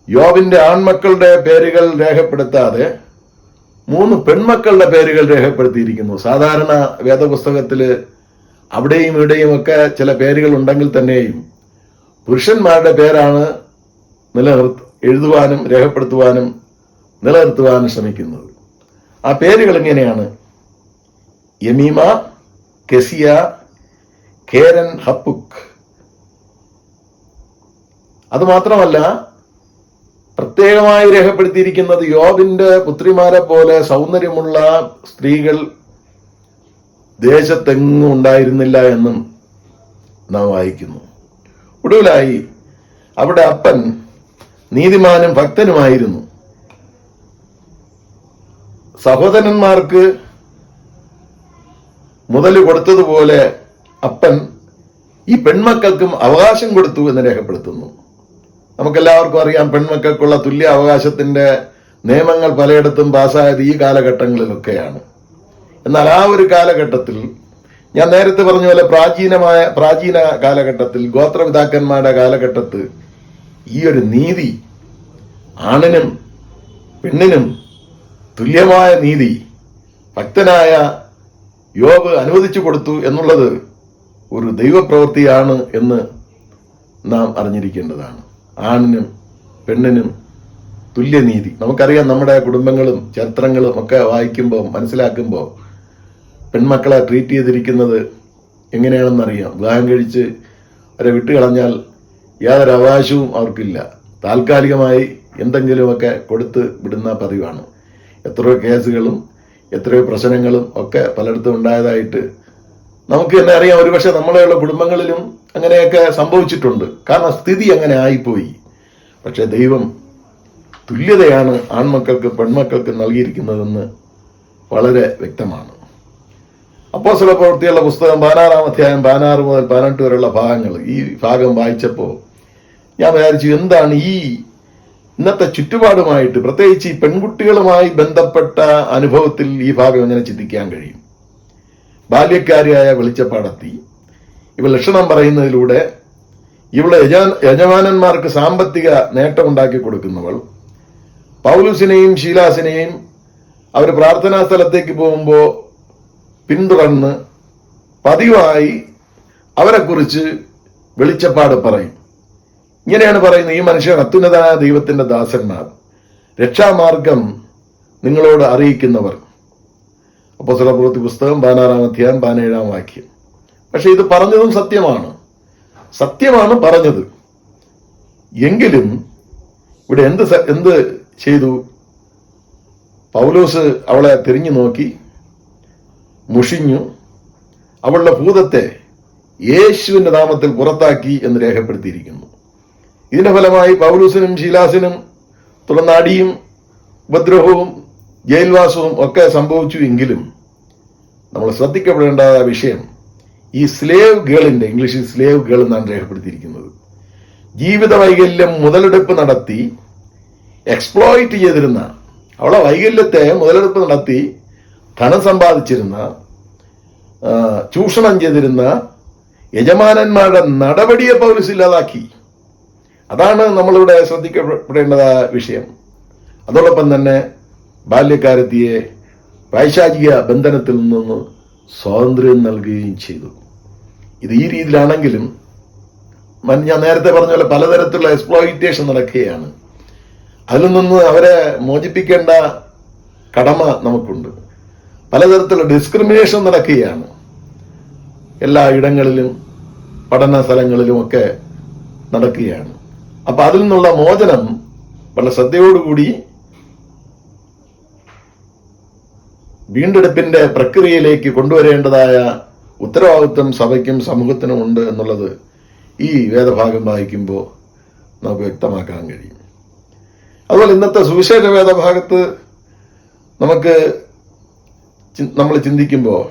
യോബിന്റെ ആൺമക്കളുടെ പേരുകൾ രേഖപ്പെടുത്താതെ 3 പെൺമക്കളുടെ പേരുകൾ രേഖപ്പെടുത്തിയിരിക്കുന്നു. സാധാരണ വേദപുസ്തകത്തില് അവിടെയും ഇവിടെയും ഒക്കെ ചില പേരുകൾ ഉണ്ടെങ്കിൽ തന്നെയും പുരുഷന്മാരുടെ പേരാണ് എഴുതുവാനും രേഖപ്പെടുത്തുവാനും നിലനിർത്തുവാനും ശ്രമിക്കുന്നത്. ആ പേരുകൾ എങ്ങനെയാണ്? യമീമ, കെസിയ, കേരൻ, ഹപ്പുക്ക്, അതുമാത്രമല്ല, പ്രത്യേകമായി രേഖപ്പെടുത്തിയിരിക്കുന്നത് യോബിന്റെ പുത്രിമാരെ പോലെ സൗന്ദര്യമുള്ള സ്ത്രീകൾ ദേശത്തെങ്ങും ഉണ്ടായിരുന്നില്ല എന്നും നാം വായിക്കുന്നു. ഒടുവിലായി അവിടെ അപ്പൻ നീതിമാനും ഭക്തനുമായിരുന്നു. സഹോദരന്മാർക്ക് മുതൽ കൊടുത്തതുപോലെ അപ്പൻ ഈ പെൺമക്കൾക്കും അവകാശം കൊടുത്തു എന്ന് രേഖപ്പെടുത്തുന്നു. നമുക്കെല്ലാവർക്കും അറിയാം, പെൺമക്കൾക്കുള്ള തുല്യ അവകാശത്തിന്റെ നിയമങ്ങൾ പലയിടത്തും പാസ്സായത് ഈ കാലഘട്ടങ്ങളിലൊക്കെയാണ്. എന്നാൽ ആ ഒരു കാലഘട്ടത്തിൽ, ഞാൻ നേരത്തെ പറഞ്ഞ പോലെ പ്രാചീന കാലഘട്ടത്തിൽ, ഗോത്രപിതാക്കന്മാരുടെ കാലഘട്ടത്തിൽ ഈ ഒരു നീതി, ആണിനും പെണ്ണിനും തുല്യമായ നീതി ഭക്തനായ യോബ് അനുവദിച്ചു കൊടുത്തു എന്നുള്ളത് ഒരു ദൈവപ്രവൃത്തിയാണ് എന്ന് നാം അറിഞ്ഞിരിക്കേണ്ടതാണ്. ആണിനും പെണ്ണിനും തുല്യനീതി. നമുക്കറിയാം, നമ്മുടെ കുടുംബങ്ങളും ചരിത്രങ്ങളും ഒക്കെ വായിക്കുമ്പോൾ മനസ്സിലാക്കുമ്പോൾ പെൺമക്കളെ ട്രീറ്റ് ചെയ്തിരിക്കുന്നത് എങ്ങനെയാണെന്നറിയാം. വിവാഹം കഴിച്ച് അവരെ വിട്ടുകളഞ്ഞാൽ യാതൊരു അവകാശവും അവർക്കില്ല. താൽക്കാലികമായി എന്തെങ്കിലുമൊക്കെ കൊടുത്ത് വിടുന്ന പതിവാണ്. എത്രയോ കേസുകളും എത്രയോ പ്രശ്നങ്ങളും ഒക്കെ പലയിടത്തും ഉണ്ടായതായിട്ട് നമുക്ക് തന്നെ അറിയാം. ഒരുപക്ഷെ നമ്മളെയുള്ള കുടുംബങ്ങളിലും അങ്ങനെയൊക്കെ സംഭവിച്ചിട്ടുണ്ട്. കാരണം സ്ഥിതി അങ്ങനെ ആയിപ്പോയി. പക്ഷെ ദൈവം തുല്യതയാണ് ആൺമക്കൾക്ക് പെൺമക്കൾക്ക് നൽകിയിരിക്കുന്നതെന്ന് വളരെ വ്യക്തമാണ്. അപ്പോസ്തല പ്രവൃത്തികളുടെ പുസ്തകം 16-ാം അധ്യായം 16 മുതൽ 18 വരെയുള്ള ഭാഗങ്ങൾ, ഈ ഭാഗം വായിച്ചപ്പോൾ ഞാൻ വിചാരിച്ചു, എന്താണ് ഈ ഇന്നത്തെ ചുറ്റുപാടുമായിട്ട്, പ്രത്യേകിച്ച് ഈ പെൺകുട്ടികളുമായി ബന്ധപ്പെട്ട അനുഭവത്തിൽ ഈ ഭാഗം എങ്ങനെ ചിന്തിക്കാൻ കഴിയും? ബാല്യക്കാരിയായ വെളിച്ചപ്പാടത്തി ഇവ ലക്ഷണം പറയുന്നതിലൂടെ ഇവളെ യജമാനന്മാർക്ക് സാമ്പത്തിക നേട്ടമുണ്ടാക്കി കൊടുക്കുന്നവൾ, പൗലുസിനെയും ശീലാസിനെയും അവർ പ്രാർത്ഥനാ സ്ഥലത്തേക്ക് പോകുമ്പോൾ പിന്തുടർന്ന് പതിവായി അവരെക്കുറിച്ച് വെളിച്ചപ്പാട് പറയും. ഇങ്ങനെയാണ് പറയുന്നത്, ഈ മനുഷ്യർ അത്യുന്നതനായ ദൈവത്തിന്റെ ദാസന്മാർ, രക്ഷാമാർഗം നിങ്ങളോട് അറിയിക്കുന്നവർ. അപ്പോസ്തല പ്രവൃത്തി പുസ്തകം 16-ാം അധ്യായം 17-ാം വാക്യം. പക്ഷെ ഇത് പറഞ്ഞതും സത്യമാണ് പറഞ്ഞത്. എങ്കിലും ഇവിടെ എന്ത് ചെയ്തു? പൗലോസ് അവളെ തിരിഞ്ഞു നോക്കി, മുഷിഞ്ഞു, അവളുടെ ഭൂതത്തെ യേശുവിന്റെ നാമത്തിൽ പുറത്താക്കി എന്ന് രേഖപ്പെടുത്തിയിരിക്കുന്നു. ഇതിന്റെ ഫലമായി പൗലൂസിനും ശീലാസിനും തുടർന്ന് അടിയും ഉപദ്രവവും ജയിൽവാസവും ഒക്കെ സംഭവിച്ചു. എങ്കിലും നമ്മൾ ശ്രദ്ധിക്കപ്പെടേണ്ട വിഷയം, ഈ സ്ലേവ് ഗേളിന്റെ, ഇംഗ്ലീഷിൽ സ്ലേവ് ഗേൾ എന്നാണ് രേഖപ്പെടുത്തിയിരിക്കുന്നത്, ജീവിത വൈകല്യം മുതലെടുപ്പ് നടത്തി എക്സ്പ്ലോയിറ്റ് ചെയ്തിരുന്ന, അവളെ വൈകല്യത്തെ മുതലെടുപ്പ് നടത്തി ധനം സമ്പാദിച്ചിരുന്ന, ചൂഷണം ചെയ്തിരുന്ന യജമാനന്മാരുടെ നടപടിയെ പൗലോസ് ഇല്ലാതാക്കി. അതാണ് നമ്മളിവിടെ ശ്രദ്ധിക്കപ്പെടേണ്ടതായ വിഷയം. അതോടൊപ്പം തന്നെ ബാല്യക്കാരത്തിയെ പൈശാചിക ബന്ധനത്തിൽ നിന്ന് സ്വാതന്ത്ര്യം നൽകുകയും ചെയ്തു. ഇത് ഈ രീതിയിലാണെങ്കിലും ഞാൻ നേരത്തെ പറഞ്ഞ പോലെ പലതരത്തിലുള്ള എക്സ്പ്ലോയിറ്റേഷൻ നടക്കുകയാണ്. അതിൽ നിന്ന് അവരെ മോചിപ്പിക്കേണ്ട കടമ നമുക്കുണ്ട്. പലതരത്തിലുള്ള ഡിസ്ക്രിമിനേഷൻ നടക്കുകയാണ് എല്ലാ ഇടങ്ങളിലും, പഠന സ്ഥലങ്ങളിലുമൊക്കെ നടക്കുകയാണ്. അപ്പൊ അതിൽ നിന്നുള്ള മോചനം വളരെ ശ്രദ്ധയോടുകൂടി വീണ്ടെടുപ്പിന്റെ പ്രക്രിയയിലേക്ക് കൊണ്ടുവരേണ്ടതായ ഉത്തരവാദിത്വം സഭയ്ക്കും സമൂഹത്തിനും ഉണ്ട് എന്നുള്ളത് ഈ വേദഭാഗം വായിക്കുമ്പോൾ നമുക്ക് വ്യക്തമാക്കാൻ കഴിയും. അതുപോലെ ഇന്നത്തെ സുവിശേഷ വേദഭാഗത്ത് നമ്മൾ ചിന്തിക്കുമ്പോൾ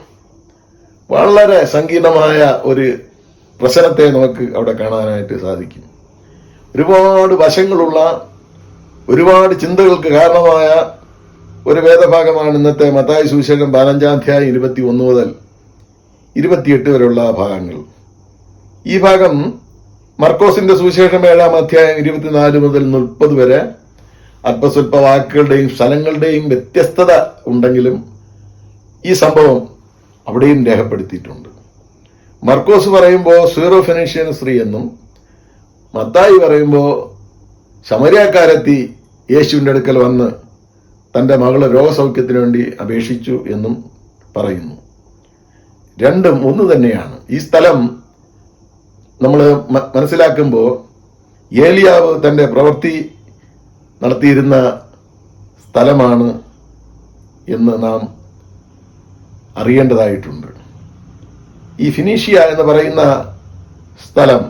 വളരെ സങ്കീർണമായ ഒരു പ്രശ്നത്തെ നമുക്ക് അവിടെ കാണാനായിട്ട് സാധിക്കും. ഒരുപാട് വശങ്ങളുള്ള, ഒരുപാട് ചിന്തകൾക്ക് കാരണമായ ഒരു വേദഭാഗമാണ് ഇന്നത്തെ മത്തായി സുവിശേഷം 15-ാം അധ്യായം 21 മുതൽ 28 വരെയുള്ള ഭാഗങ്ങൾ. ഈ ഭാഗം മർക്കോസിന്റെ സുവിശേഷം 7-ാം അധ്യായം 24 മുതൽ 30 വരെ അല്പസ്വല്പ വാക്കുകളുടെയും സ്ഥലങ്ങളുടെയും വ്യത്യസ്തത ഉണ്ടെങ്കിലും ഈ സംഭവം അവിടെയും രേഖപ്പെടുത്തിയിട്ടുണ്ട്. മർക്കോസ് പറയുമ്പോൾ സീറോ ഫെനീഷ്യൻ സ്ത്രീ എന്നും, മത്തായി പറയുമ്പോൾ ശമരിയാക്കാരെത്തി യേശുവിൻ്റെ അടുക്കൽ വന്ന് തൻ്റെ മകളെ രോഗസൗഖ്യത്തിന് വേണ്ടി അപേക്ഷിച്ചു എന്നും പറയുന്നു. രണ്ടും ഒന്ന് തന്നെയാണ്. ഈ സ്ഥലം നമ്മൾ മനസ്സിലാക്കുമ്പോൾ ഏലിയാവ് തന്റെ പ്രവൃത്തി നടത്തിയിരുന്ന സ്ഥലമാണ് എന്ന് നാം അറിയേണ്ടതായിട്ടുണ്ട്. ഈ ഫിനീഷ്യ എന്ന് പറയുന്ന സ്ഥലം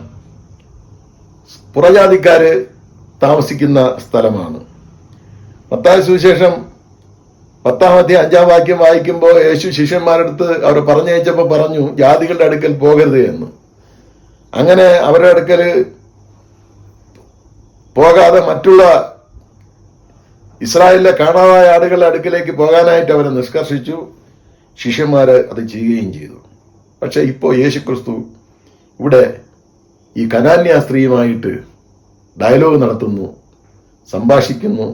പുറജാതിക്കാര് താമസിക്കുന്ന സ്ഥലമാണ്. മത്തായി സുവിശേഷം 10-ാം അധ്യായം 5-ാം വാക്യം വായിക്കുമ്പോൾ യേശു ശിഷ്യന്മാരടുത്ത് അവർ പറഞ്ഞയച്ചപ്പോൾ പറഞ്ഞു, ജാതികളുടെ അടുക്കൽ പോകരുത് എന്ന്. അങ്ങനെ അവരുടെ അടുക്കൽ പോകാതെ മറ്റുള്ള ഇസ്രായേലിലെ കാണാതായ ആടുകളുടെ അടുക്കിലേക്ക് പോകാനായിട്ട് അവരെ നിഷ്കർഷിച്ചു. ശിഷ്യന്മാര് അത് ചെയ്യുകയും ചെയ്തു. പക്ഷെ ഇപ്പോൾ യേശുക്രിസ്തു ഇവിടെ ഈ കനാന്യ സ്ത്രീയുമായിട്ട് ഡയലോഗ് നടത്തുന്നു, സംഭാഷിക്കുന്നു,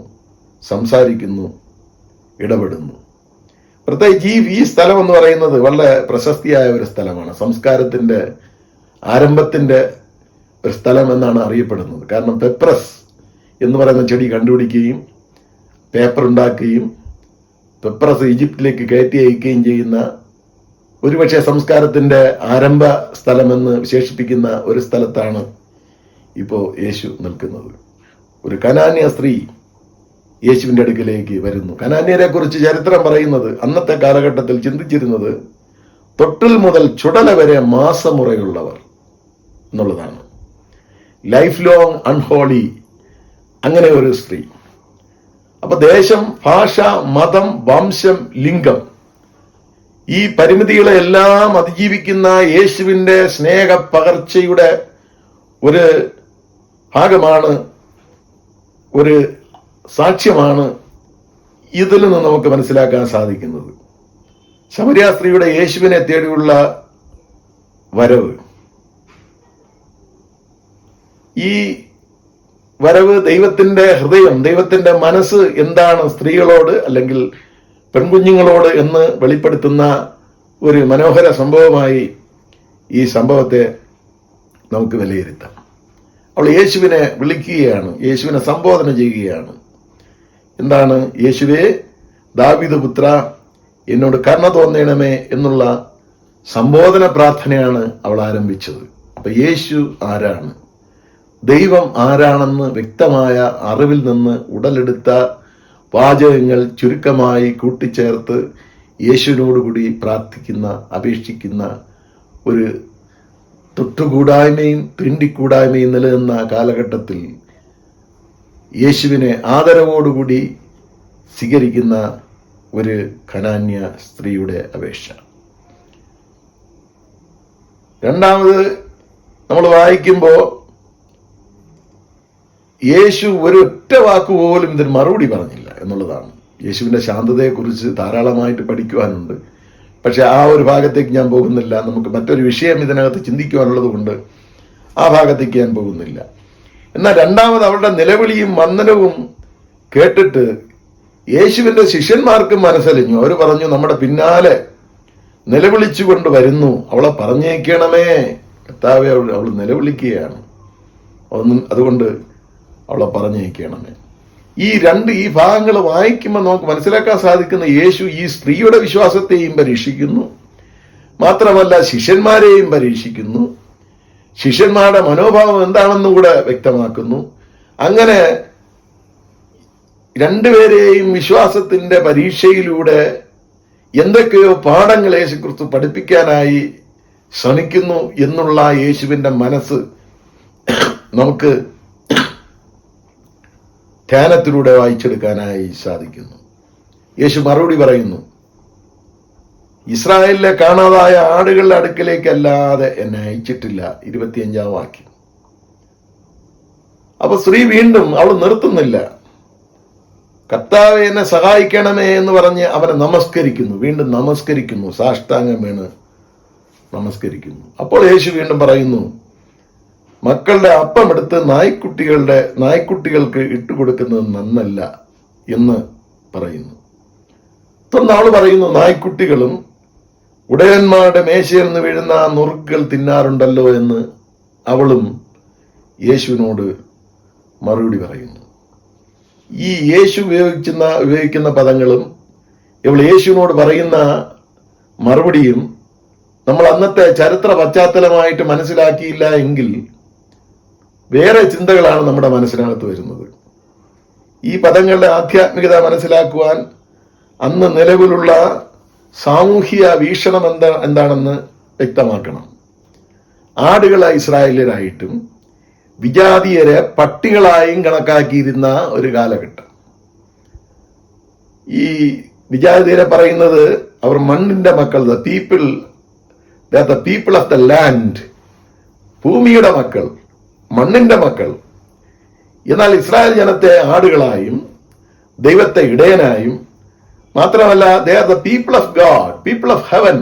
സംസാരിക്കുന്നു, ഇടപെടുന്നു. പ്രത്യേകിച്ച് ഈ സ്ഥലം എന്ന് പറയുന്നത് വളരെ പ്രശസ്തിയായ ഒരു സ്ഥലമാണ്. സംസ്കാരത്തിന്റെ ആരംഭത്തിന്റെ ഒരു സ്ഥലം എന്നാണ് അറിയപ്പെടുന്നത്. കാരണം പെപ്രസ് എന്ന് പറയുന്ന ചെടി കണ്ടുപിടിക്കുകയും പേപ്പർ ഉണ്ടാക്കുകയും പെപ്രസ് ഈജിപ്തിലേക്ക് കയറ്റി അയക്കുകയും ചെയ്യുന്ന, ഒരുപക്ഷെ സംസ്കാരത്തിന്റെ ആരംഭ സ്ഥലമെന്ന് വിശേഷിപ്പിക്കുന്ന ഒരു സ്ഥലത്താണ് ഇപ്പോൾ യേശു നിൽക്കുന്നത്. ഒരു കനാന്യ സ്ത്രീ യേശുവിന്റെ അടുക്കിലേക്ക് വരുന്നു. കനാന്യരെ കുറിച്ച് ചരിത്രം പറയുന്നത് അന്നത്തെ കാലഘട്ടത്തിൽ ചിന്തിച്ചിരുന്നത് തൊട്ടിൽ മുതൽ ചുടല വരെ മാസമുറയുള്ളവർ എന്നുള്ളതാണ്. ലൈഫ് ലോങ് അൺഹോളി, അങ്ങനെ ഒരു സ്ത്രീ. അപ്പൊ ദേശം, ഭാഷ, മതം, വംശം, ലിംഗം, ഈ പരിമിതികളെ എല്ലാം അതിജീവിക്കുന്ന യേശുവിന്റെ സ്നേഹ പകർച്ചയുടെ ഒരു ഭാഗമാണ്, ഒരു സാക്ഷ്യമാണ് ഇതിൽ നിന്ന് നമുക്ക് മനസ്സിലാക്കാൻ സാധിക്കുന്നത്. ശമരിയ സ്ത്രീയുടെ യേശുവിനെ തേടിയുള്ള വരവ്, ഈ വരവ് ദൈവത്തിന്റെ ഹൃദയം, ദൈവത്തിന്റെ മനസ്സ് എന്താണ് സ്ത്രീകളോട് അല്ലെങ്കിൽ പെൺകുഞ്ഞുങ്ങളോട് എന്ന് വെളിപ്പെടുത്തുന്ന ഒരു മനോഹര സംഭവമായി ഈ സംഭവത്തെ നമുക്ക് വിലയിരുത്താം. അവൾ യേശുവിനെ വിളിക്കുകയാണ്, യേശുവിനെ സംബോധന ചെയ്യുകയാണ്. എന്താണ്? യേശുവേ, ദാവീദ് പുത്ര, എന്നോട് കരുണ തോന്നണമേ എന്നുള്ള സംബോധന പ്രാർത്ഥനയാണ് അവൾ ആരംഭിച്ചത്. അപ്പൊ യേശു ആരാണ്, ദൈവം ആരാണെന്ന് വ്യക്തമായ അറിവിൽ നിന്ന് ഉടലെടുത്ത വാചകങ്ങൾ ചുരുക്കമായി കൂട്ടിച്ചേർത്ത് യേശുവിനോടുകൂടി പ്രാർത്ഥിക്കുന്ന, അപേക്ഷിക്കുന്ന ഒരു തൊട്ടുകൂടായ്മയും തീണ്ടിക്കൂടായ്മയും നിലനിന്ന കാലഘട്ടത്തിൽ യേശുവിനെ ആദരവോടുകൂടി സ്വീകരിക്കുന്ന ഒരു കനാന്യ സ്ത്രീയുടെ അപേക്ഷ. രണ്ടാമത് നമ്മൾ വായിക്കുമ്പോൾ യേശു ഒരു ഒറ്റ വാക്കുപോലും ഇതിന് മറുപടി പറഞ്ഞില്ല എന്നുള്ളതാണ്. യേശുവിന്റെ ശാന്തതയെക്കുറിച്ച് ധാരാളമായിട്ട് പഠിക്കുവാനുണ്ട്. പക്ഷെ ആ ഒരു ഭാഗത്തേക്ക് ഞാൻ പോകുന്നില്ല. നമുക്ക് മറ്റൊരു വിഷയം ഇതിനകത്ത് ചിന്തിക്കുവാനുള്ളത് കൊണ്ട് ആ ഭാഗത്തേക്ക് ഞാൻ പോകുന്നില്ല. എന്നാൽ രണ്ടാമത് അവളുടെ നിലവിളിയും വന്ദനവും കേട്ടിട്ട് യേശുവിന്റെ ശിഷ്യന്മാർക്കും മനസ്സലിഞ്ഞു. അവർ പറഞ്ഞു, നമ്മുടെ പിന്നാലെ നിലവിളിച്ചുകൊണ്ട് വരുന്നു, അവളെ പറഞ്ഞേക്കണമേ. കർത്താവേ, അവൾ നിലവിളിക്കുകയാണ്, അതുകൊണ്ട് അവളെ പറഞ്ഞേക്കണമേ. ഈ ഭാഗങ്ങൾ വായിക്കുമ്പോൾ നമുക്ക് മനസ്സിലാക്കാൻ സാധിക്കുന്ന, യേശു ഈ സ്ത്രീയുടെ വിശ്വാസത്തെയും പരീക്ഷിക്കുന്നു, മാത്രമല്ല ശിഷ്യന്മാരെയും പരീക്ഷിക്കുന്നു, ശിഷ്യന്മാരുടെ മനോഭാവം എന്താണെന്നും കൂടെ വ്യക്തമാക്കുന്നു. അങ്ങനെ രണ്ടുപേരെയും വിശ്വാസത്തിന്റെ പരീക്ഷയിലൂടെ എന്തൊക്കെയോ പാഠങ്ങൾ യേശുക്രിസ്തു പഠിപ്പിക്കാനായി ശ്രമിക്കുന്നു എന്നുള്ള യേശുവിന്റെ മനസ്സ് നമുക്ക് ധ്യാനത്തിലൂടെ വായിച്ചെടുക്കാനായി സാധിക്കുന്നു. യേശു മറുപടി പറയുന്നു, ഇസ്രായേലിലെ കാണാതായ ആടുകളുടെ അടുക്കലേക്കല്ലാതെ എന്നെ അയച്ചിട്ടില്ല. 25-ാം വാക്യം. അപ്പൊ സ്ത്രീ വീണ്ടും അവൾ നിർത്തുന്നില്ല. കർത്താവേ, എന്നെ സഹായിക്കണമേ എന്ന് പറഞ്ഞ് അവനെ നമസ്കരിക്കുന്നു, വീണ്ടും നമസ്കരിക്കുന്നു, സാഷ്ടാംഗം വീണ് നമസ്കരിക്കുന്നു. അപ്പോൾ യേശു വീണ്ടും പറയുന്നു, മക്കളുടെ അപ്പം എടുത്ത് നായ്ക്കുട്ടികൾക്ക് ഇട്ടുകൊടുക്കുന്നത് നന്നല്ല എന്ന് പറയുന്നു. തുടർന്ന് അവൾ പറയുന്നു, നായ്ക്കുട്ടികളും ഉടയന്മാരുടെ മേശയിൽ നിന്ന് വീഴുന്ന നുറുക്കുകൾ തിന്നാറുണ്ടല്ലോ എന്ന് അവളും യേശുവിനോട് മറുപടി പറയുന്നു. ഈ യേശു ഉപയോഗിക്കുന്ന പദങ്ങളും ഇവൾ യേശുവിനോട് പറയുന്ന മറുപടിയും നമ്മൾ അന്നത്തെ ചരിത്ര പശ്ചാത്തലമായിട്ട് മനസ്സിലാക്കിയില്ല എങ്കിൽ വേറെ ചിന്തകളാണ് നമ്മുടെ മനസ്സിനകത്ത് വരുന്നത്. ഈ പദങ്ങളുടെ ആധ്യാത്മികത മനസ്സിലാക്കുവാൻ അന്ന് നിലവിലുള്ള സാമൂഹിക വീക്ഷണം എന്താണെന്ന് വ്യക്തമാക്കണം. ആടുകളെ ഇസ്രായേലിയരായിട്ടും വിജാതീയരെ പട്ടികളായും കണക്കാക്കിയിരുന്ന ഒരു കാലഘട്ടം. ഈ വിജാതീയരെ പറയുന്നത് അവർ മണ്ണിന്റെ മക്കൾ, the people of the land, ഭൂമിയുടെ മക്കൾ, മണ്ണിന്റെ മക്കൾ. എന്നാൽ ഇസ്രായേൽ ജനത്തെ ആടുകളായും ദൈവത്തെ ഇടയനായും മാത്രമല്ല they are the people of God, people of heaven,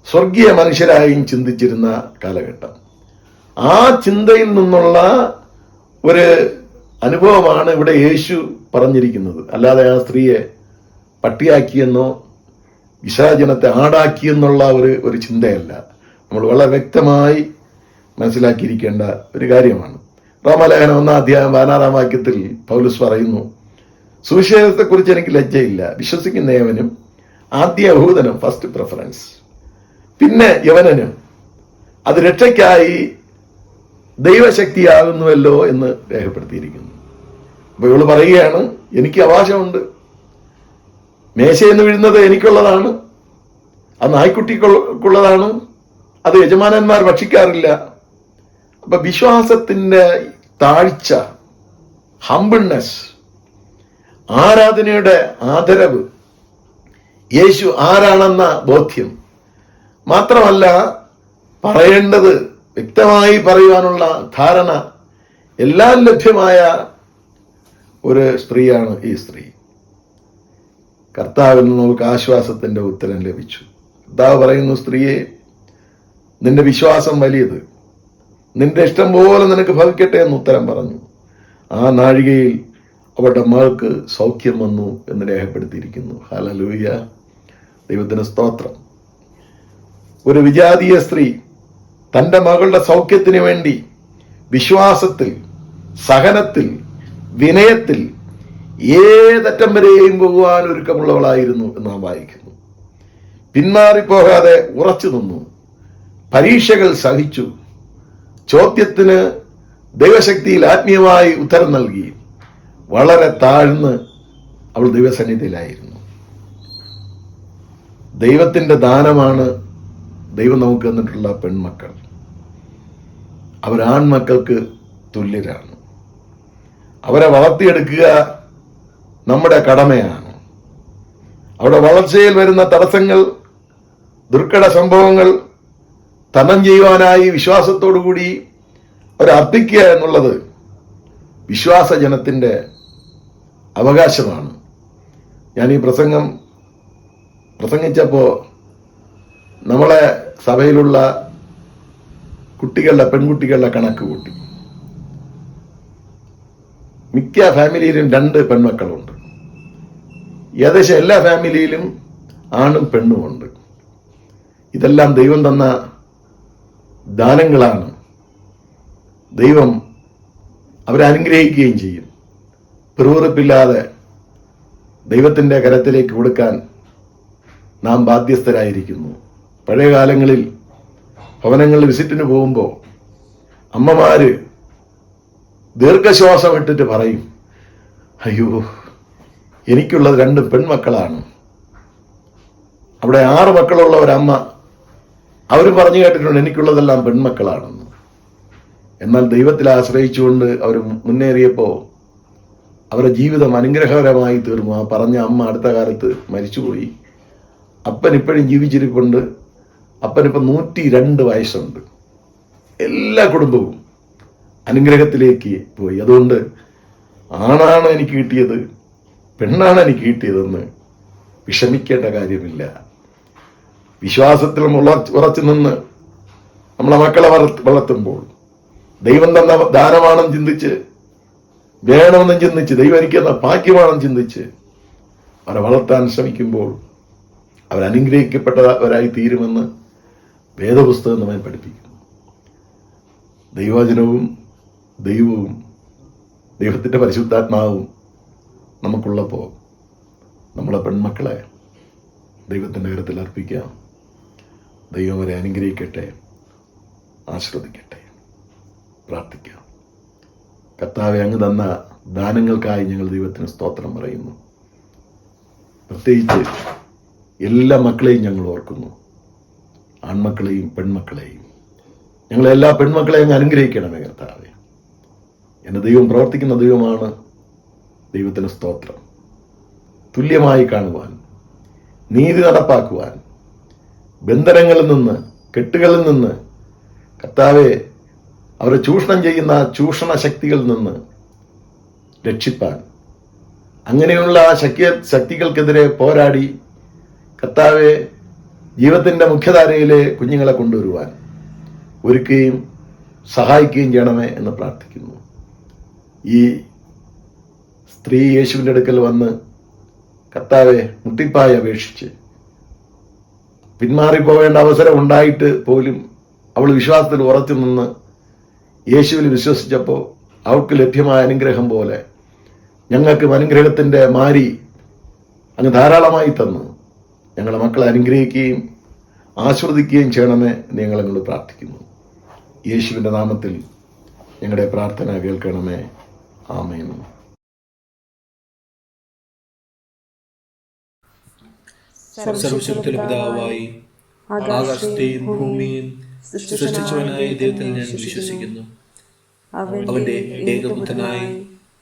സ്വർഗീയ മനുഷ്യരായും ചിന്തിച്ചിരുന്ന കാലഘട്ടം. ആ ചിന്തയിൽ നിന്നുള്ള ഒരു അനുഭവമാണ് ഇവിടെ യേശു പറഞ്ഞിരിക്കുന്നത്. അല്ലാതെ ആ സ്ത്രീയെ പട്ടിയാക്കിയെന്നോ വിസർജനത്തെ ആടാക്കിയെന്നുള്ള ഒരു ചിന്തയല്ല. നമ്മൾ വളരെ വ്യക്തമായി മനസ്സിലാക്കിയിരിക്കേണ്ട ഒരു കാര്യമാണ്. റോമാലേഖനം 1-ാം അധ്യായം 16-ാം വാക്യത്തിൽ പൗലോസ് പറയുന്നു, സുവിശേഷത്തെക്കുറിച്ച് എനിക്ക് ലജ്ജയില്ല, വിശ്വസിക്കുന്ന യവനും ആദ്യ യഹൂദനും ഫസ്റ്റ് പ്രിഫറൻസ്, പിന്നെ യവനനും അത് രക്ഷയ്ക്കായി ദൈവശക്തിയാകുന്നുവല്ലോ എന്ന് രേഖപ്പെടുത്തിയിരിക്കുന്നു. അപ്പൊ ഇവള് പറയുകയാണ്, എനിക്ക് അവകാശമുണ്ട്, മേശയെന്ന് വീഴുന്നത് എനിക്കുള്ളതാണ്, അത് നായ്ക്കുട്ടിക്കുള്ളതാണ്, അത് യജമാനന്മാർ ഭക്ഷിക്കാറില്ല. അപ്പൊ വിശ്വാസത്തിന്റെ താഴ്ച, ഹംബിൾനെസ്, ആരാധനയുടെ ആദരവ്, യേശു ആരാണെന്ന ബോധ്യം, മാത്രമല്ല പറയേണ്ടത് വ്യക്തമായി പറയുവാനുള്ള ധാരണ എല്ലാം ലഭ്യമായ ഒരു സ്ത്രീയാണ് ഈ സ്ത്രീ. കർത്താവിൽ നിന്ന് നമുക്ക് ആശ്വാസത്തിന്റെ ഉത്തരം ലഭിച്ചു. കർത്താവ് പറയുന്നു, സ്ത്രീയെ, നിന്റെ വിശ്വാസം വലിയത്, നിന്റെ ഇഷ്ടം പോലെ നിനക്ക് ഭവിക്കട്ടെ എന്ന് ഉത്തരം പറഞ്ഞു. ആ നാഴികയിൽ അവരുടെ മകൾക്ക് സൗഖ്യം വന്നു എന്ന് രേഖപ്പെടുത്തിയിരിക്കുന്നു. ഹല്ലേലൂയ, ദൈവത്തിന് സ്തോത്രം. ഒരു വിജാതീയ സ്ത്രീ തന്റെ മകളുടെ സൗഖ്യത്തിന് വേണ്ടി വിശ്വാസത്തിൽ, സഹനത്തിൽ, വിനയത്തിൽ ഏതറ്റം വരെയും പോകുവാൻ ഒരുക്കമുള്ളവളായിരുന്നു എന്ന് നാം വായിക്കുന്നു. പിന്മാറിപ്പോകാതെ ഉറച്ചു നിന്നു, പരീക്ഷകൾ സഹിച്ചു, ചോദ്യത്തിന് ദൈവശക്തിയിൽ ആത്മീയമായി ഉത്തരം നൽകി, വളരെ താഴ്ന്ന് അവൾ ദൈവസന്നിധിയിലായിരുന്നു. ദൈവത്തിന്റെ ദാനമാണ് ദൈവം നമുക്ക് തന്നിട്ടുള്ള പെൺമക്കൾ. അവർ ആൺമക്കൾക്ക് തുല്യരാണ്. അവരെ വളർത്തിയെടുക്കുക നമ്മുടെ കടമയാണ്. അവിടെ വളർച്ചയിൽ വരുന്ന തടസ്സങ്ങൾ, ദുർഘട സംഭവങ്ങൾ തരണം ചെയ്യുവാനായി വിശ്വാസത്തോടുകൂടി അവരർപ്പിക്കുക എന്നുള്ളത് വിശ്വാസജനത്തിന്റെ അവകാശമാണ്. ഞാൻ ഈ പ്രസംഗിച്ചപ്പോൾ നമ്മളെ സഭയിലുള്ള പെൺകുട്ടികളുടെ കണക്ക് കൂട്ടി. മിക്ക ഫാമിലിയിലും 2 പെൺമക്കളുണ്ട്. ഏകദേശം എല്ലാ ഫാമിലിയിലും ആണും പെണ്ണുമുണ്ട്. ഇതെല്ലാം ദൈവം തന്ന ദാനങ്ങളാണ്. ദൈവം അവരെ അനുഗ്രഹിക്കുകയും ചെയ്യും. പിറുപിറുപ്പില്ലാതെ ദൈവത്തിന്റെ കരത്തിലേക്ക് കൊടുക്കാൻ നാം ബാധ്യസ്ഥരായിരിക്കുന്നു. പഴയ കാലങ്ങളിൽ ഭവനങ്ങളിൽ വിസിറ്റിന് പോകുമ്പോൾ അമ്മമാര് ദീർഘശ്വാസം ഇട്ടിട്ട് പറയും, അയ്യോ, എനിക്കുള്ളത് 2 പെൺമക്കളാണ്. അവിടെ 6 മക്കളുള്ള ഒരമ്മ അവരും പറഞ്ഞു കേട്ടിട്ടുണ്ട്, എനിക്കുള്ളതെല്ലാം പെൺമക്കളാണെന്ന്. എന്നാൽ ദൈവത്തിൽ ആശ്രയിച്ചുകൊണ്ട് അവർ മുന്നേറിയപ്പോൾ അവരുടെ ജീവിതം അനുഗ്രഹകരമായി തീർന്നു. ആ പറഞ്ഞ അമ്മ അടുത്ത കാലത്ത് മരിച്ചുപോയി. അപ്പൻ ഇപ്പോഴും ജീവിച്ചിരിപ്പുണ്ട്. അപ്പനിപ്പം 102 വയസ്സുണ്ട്. എല്ലാ കുടുംബവും അനുഗ്രഹത്തിലേക്ക് പോയി. അതുകൊണ്ട് ആണാണ് എനിക്ക് കിട്ടിയത്, പെണ്ണാണ് എനിക്ക് കിട്ടിയതെന്ന് വിഷമിക്കേണ്ട കാര്യമില്ല. വിശ്വാസത്തിൽ ഉറച്ചു നിന്ന് നമ്മളെ മക്കളെ വളർത്തുമ്പോൾ ദൈവം തന്ന ദാനമാണെന്ന് ചിന്തിച്ച്, വേണമെന്നും ചിന്തിച്ച്, ദൈവം എനിക്കെന്ന ഭാഗ്യമാണെന്ന് ചിന്തിച്ച് അവരെ വളർത്താൻ ശ്രമിക്കുമ്പോൾ അവരനുഗ്രഹിക്കപ്പെട്ടവരായി തീരുമെന്ന് വേദപുസ്തകം നമ്മെ പഠിപ്പിക്കുന്നു. ദൈവവചനവും ദൈവവും ദൈവത്തിന്റെ പരിശുദ്ധാത്മാവും നമുക്കുള്ളപ്പോൾ നമ്മളെ പെൺമക്കളെ ദൈവത്തിന്റെ കരത്തിൽ അർപ്പിക്കാം. ദൈവം അവരെ അനുഗ്രഹിക്കട്ടെ, ആശീർവദിക്കട്ടെ. പ്രാർത്ഥിക്കാം. കർത്താവെ, അങ്ങ് തന്ന ദാനങ്ങൾക്കായി ഞങ്ങൾ ദൈവത്തിന് സ്തോത്രം പറയുന്നു. പ്രത്യേകിച്ച് എല്ലാ മക്കളെയും ഞങ്ങൾ ഓർക്കുന്നു, ആൺമക്കളെയും പെൺമക്കളെയും. ഞങ്ങളെല്ലാ പെൺമക്കളെയും അങ്ങ് അനുഗ്രഹിക്കണമേ കർത്താവെ. എൻ്റെ ദൈവം പ്രവർത്തിക്കുന്ന ദൈവമാണ്. ദൈവത്തിന് സ്തോത്രം. തുല്യമായി കാണുവാൻ, നീതി നടപ്പാക്കുവാൻ, ബന്ധനങ്ങളിൽ നിന്ന്, കെട്ടുകളിൽ നിന്ന്, കർത്താവെ, അവരെ ചൂഷണം ചെയ്യുന്ന ചൂഷണ ശക്തികളിൽ നിന്ന് രക്ഷിപ്പാൻ, അങ്ങനെയുള്ള ശക്തികൾക്കെതിരെ പോരാടി കർത്താവെ ജീവിതത്തിൻ്റെ മുഖ്യധാരയിലെ കുഞ്ഞുങ്ങളെ കൊണ്ടുവരുവാൻ ഒരുക്കുകയും സഹായിക്കുകയും ചെയ്യണമേ എന്ന് പ്രാർത്ഥിക്കുന്നു. ഈ സ്ത്രീ യേശുവിൻ്റെ അടുക്കൽ വന്ന് കർത്താവെ മുട്ടിപ്പായി അപേക്ഷിച്ച് പിന്മാറിപ്പോവേണ്ട അവസരം ഉണ്ടായിട്ട് പോലും അവൾ വിശ്വാസത്തിൽ ഉറച്ചു നിന്ന് യേശുവിൽ വിശ്വസിച്ചപ്പോൾ അവൾക്ക് ലഭ്യമായ അനുഗ്രഹം പോലെ ഞങ്ങൾക്കും അനുഗ്രഹത്തിൻ്റെ മാരി അങ്ങ് ധാരാളമായി തന്നു ഞങ്ങളെ മക്കളെ അനുഗ്രഹിക്കുകയും ആസ്വദിക്കുകയും ചെയ്യണമേ എന്ന് ഞങ്ങളങ്ങോട് പ്രാർത്ഥിക്കുന്നു. യേശുവിൻ്റെ നാമത്തിൽ ഞങ്ങളുടെ പ്രാർത്ഥന കേൾക്കണമേ. ആമേൻ. സർവശക്തിയുള്ള പിതാവായി ആകാശത്തെയും ഭൂമിയും സൃഷ്ടിച്ചവനായ ദൈവത്തിൽ ഞാൻ വിശ്വസിക്കുന്നു. അവന്റെ ഏകപുത്രനായി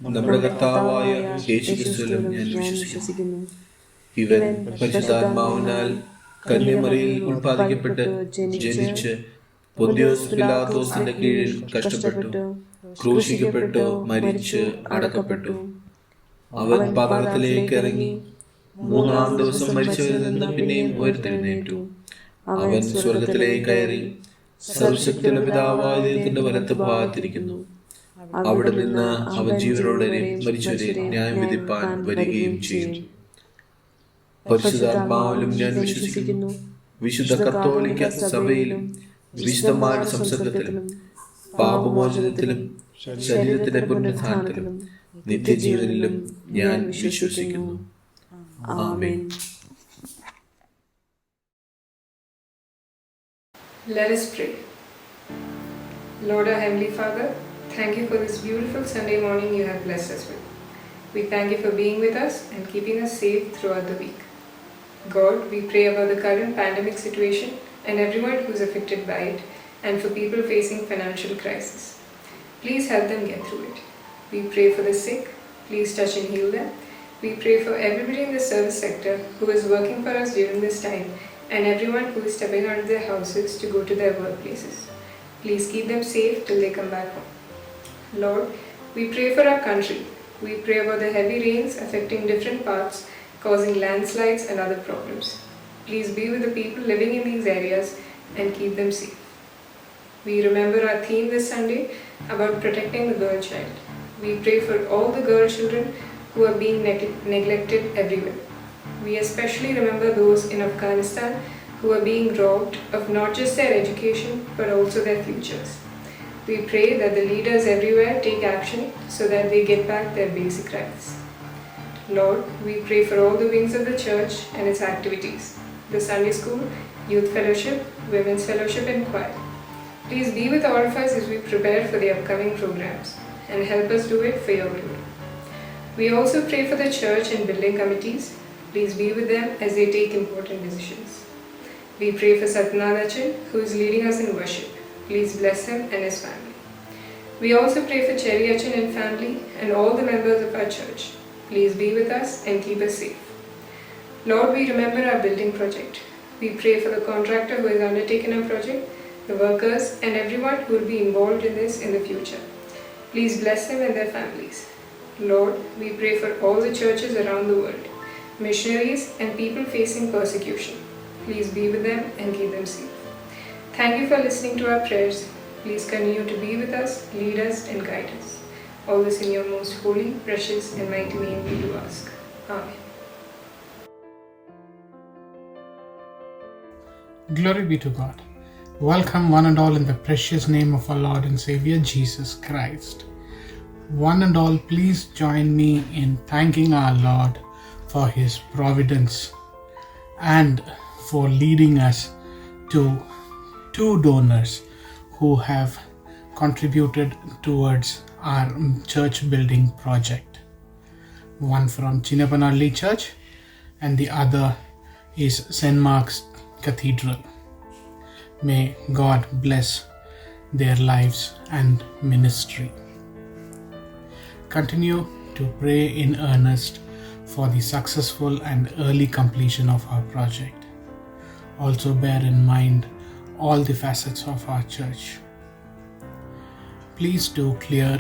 നമ്മുടെ കർത്താവായ യേശുക്രിസ്തുവിലും ഞാൻ വിശ്വസിക്കുന്നു. ഇവൻ പരിശുദ്ധാത്മാവിനാൽ കന്യമറിയിൽ ഉത്പാദിക്കപ്പെട്ട് ജനിച്ച് പൊന്തിയോസ് പിലാത്തോസിന്റെ കീഴിൽ കഷ്ടപ്പെട്ടു, ക്രൂശിക്കപ്പെട്ടു, മരിച്ച് അടക്കപ്പെട്ടു. അവൻ പാതാളത്തിലേക്ക് ഇറങ്ങി, മൂന്നാം ദിവസം മരിച്ചവരിൽ നിന്ന് പിന്നെയും ഉയർത്തെഴുന്നേറ്റു. അവൻ സ്വർഗത്തിലേക്ക് കയറി സർവശക്തിയുള്ള പിതാവായ ദൈവത്തിന്റെ വലത്ത് ഭാഗത്തിരിക്കുന്നു. അവിടെ നിന്ന് അവൻ ജീവനുള്ളവരെയും മരിച്ചവരെയും ന്യായം വിധിപ്പാൻ വരികയും ചെയ്യും. പരിശുദ്ധാത്മാവിലും ഞാൻ വിശ്വസിക്കുന്നു. വിശുദ്ധ കത്തോലിക്ക സഭയിലും വിശുദ്ധന്മാരുടെ സംസർഗത്തിലും പാപമോചനത്തിലും ശരീരത്തിന്റെ പുനരുത്ഥാനത്തിലും നിത്യജീവനിലും ഞാൻ വിശ്വസിക്കുന്നു. ആമേൻ. Let us pray. Lord, our Heavenly Father, thank you for this beautiful Sunday morning you have blessed us with. We thank you for being with us and keeping us safe throughout the week. God, we pray about the current pandemic situation and everyone who is affected by it, and for people facing financial crisis. Please help them get through it. We pray for the sick. Please touch and heal them. We pray for everybody in the service sector who is working for us during this time, and everyone who is stepping out of their houses to go to their workplaces. Please keep them safe till they come back home. Lord, we pray for our country. We pray about the heavy rains affecting different parts, causing landslides and other problems. Please be with the people living in these areas and keep them safe. We remember our theme this Sunday about protecting the girl child. We pray for all the girl children who are being neglected everywhere. We especially remember those in Afghanistan who are being robbed of not just their education but also their futures. We pray that the leaders everywhere take action so that they get back their basic rights. Lord, we pray for all the wings of the church and its activities, the Sunday school, youth fellowship, women's fellowship and choir. Please be with all of us as we prepare for the upcoming programs and help us do it for your glory. We also pray for the church and building committees. Please be with them as they take important decisions. We pray for Satyanarachan, who is leading us in worship. Please bless him and his family. We also pray for Cherry Achan and family and all the members of our church. Please be with us and keep us safe. Lord, we remember our building project. We pray for the contractor who has undertaken our project, the workers and everyone who will be involved in this in the future. Please bless them and their families. Lord, we pray for all the churches around the world, missionaries and people facing persecution. Please be with them and keep them safe. Thank you for listening to our prayers. Please continue to be with us, lead us and guide us. All this in your most holy, precious and mighty name we do ask. Amen. Glory be to God. Welcome one and all in the precious name of our Lord and Savior Jesus Christ. One and all, please join me in thanking our Lord for His providence and for leading us to two donors who have contributed towards our church building project. One from Chinnapanalli Church and the other is St. Mark's Cathedral. May God bless their lives and ministry. Continue to pray in earnest for the successful and early completion of our project. Also bear in mind all the facets of our church. Please do clear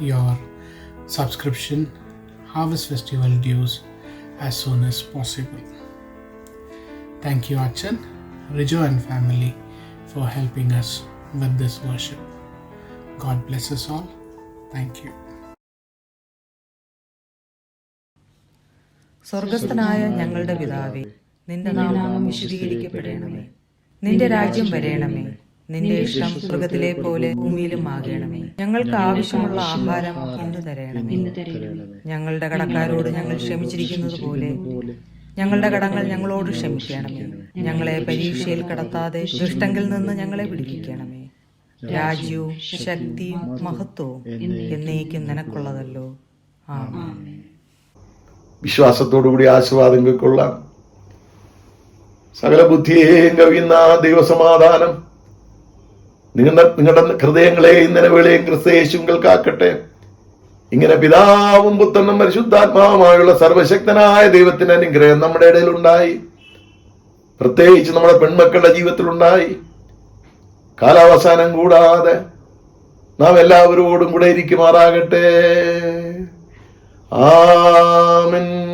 your subscription Harvest Festival dues as soon as possible. Thank you, Achan, Rijo and family for helping us with this worship. God bless us all. Thank you. സ്വർഗസ്ഥനായ ഞങ്ങളുടെ പിതാവേ, നിന്റെ നാമം വിശുദ്ധീകരിക്കപ്പെടണമേ. നിന്റെ രാജ്യം വരേണമേ. നിന്റെ ഇഷ്ടം സ്വർഗത്തിലെ പോലെ ഭൂമിയിലും ആകണമേ. ഞങ്ങൾക്ക് ആവശ്യമുള്ള ആഹാരം ഇന്ന് തരണമേ. ഞങ്ങളുടെ കടക്കാരോട് ഞങ്ങൾ ക്ഷമിച്ചിരിക്കുന്നത് പോലെ ഞങ്ങളുടെ കടങ്ങൾ ഞങ്ങളോട് ക്ഷമിക്കണമേ. ഞങ്ങളെ പരീക്ഷയിൽ കടത്താതെ ദുഷ്ടങ്കിൽ നിന്ന് ഞങ്ങളെ വിടുവിക്കണമേ. രാജ്യവും ശക്തിയും മഹത്വവും എന്നേക്കും നിനക്കുള്ളതല്ലോ. ആമേൻ. വിശ്വാസത്തോടുകൂടി ആശീർവാദം കൈക്കൊള്ളാം. സകല ബുദ്ധിയെയും കവിയുന്ന ദൈവസമാധാനം നിങ്ങളുടെ ഹൃദയങ്ങളെയും നിലവിളെയും ക്രിസ്തയേശുവിൽ കാക്കട്ടെ. ഇങ്ങനെ പിതാവും പുത്രനും പരിശുദ്ധാത്മാവുമായുള്ള സർവശക്തനായ ദൈവത്തിന്റെ അനുഗ്രഹം നമ്മുടെ ഇടയിലുണ്ടായി, പ്രത്യേകിച്ച് നമ്മുടെ പെൺമക്കളുടെ ജീവിതത്തിലുണ്ടായി. കാലാവസാനം കൂടാതെ നാം എല്ലാവരോടും കൂടെ ഇരിക്കുമാറാകട്ടെ. ആമേൻ.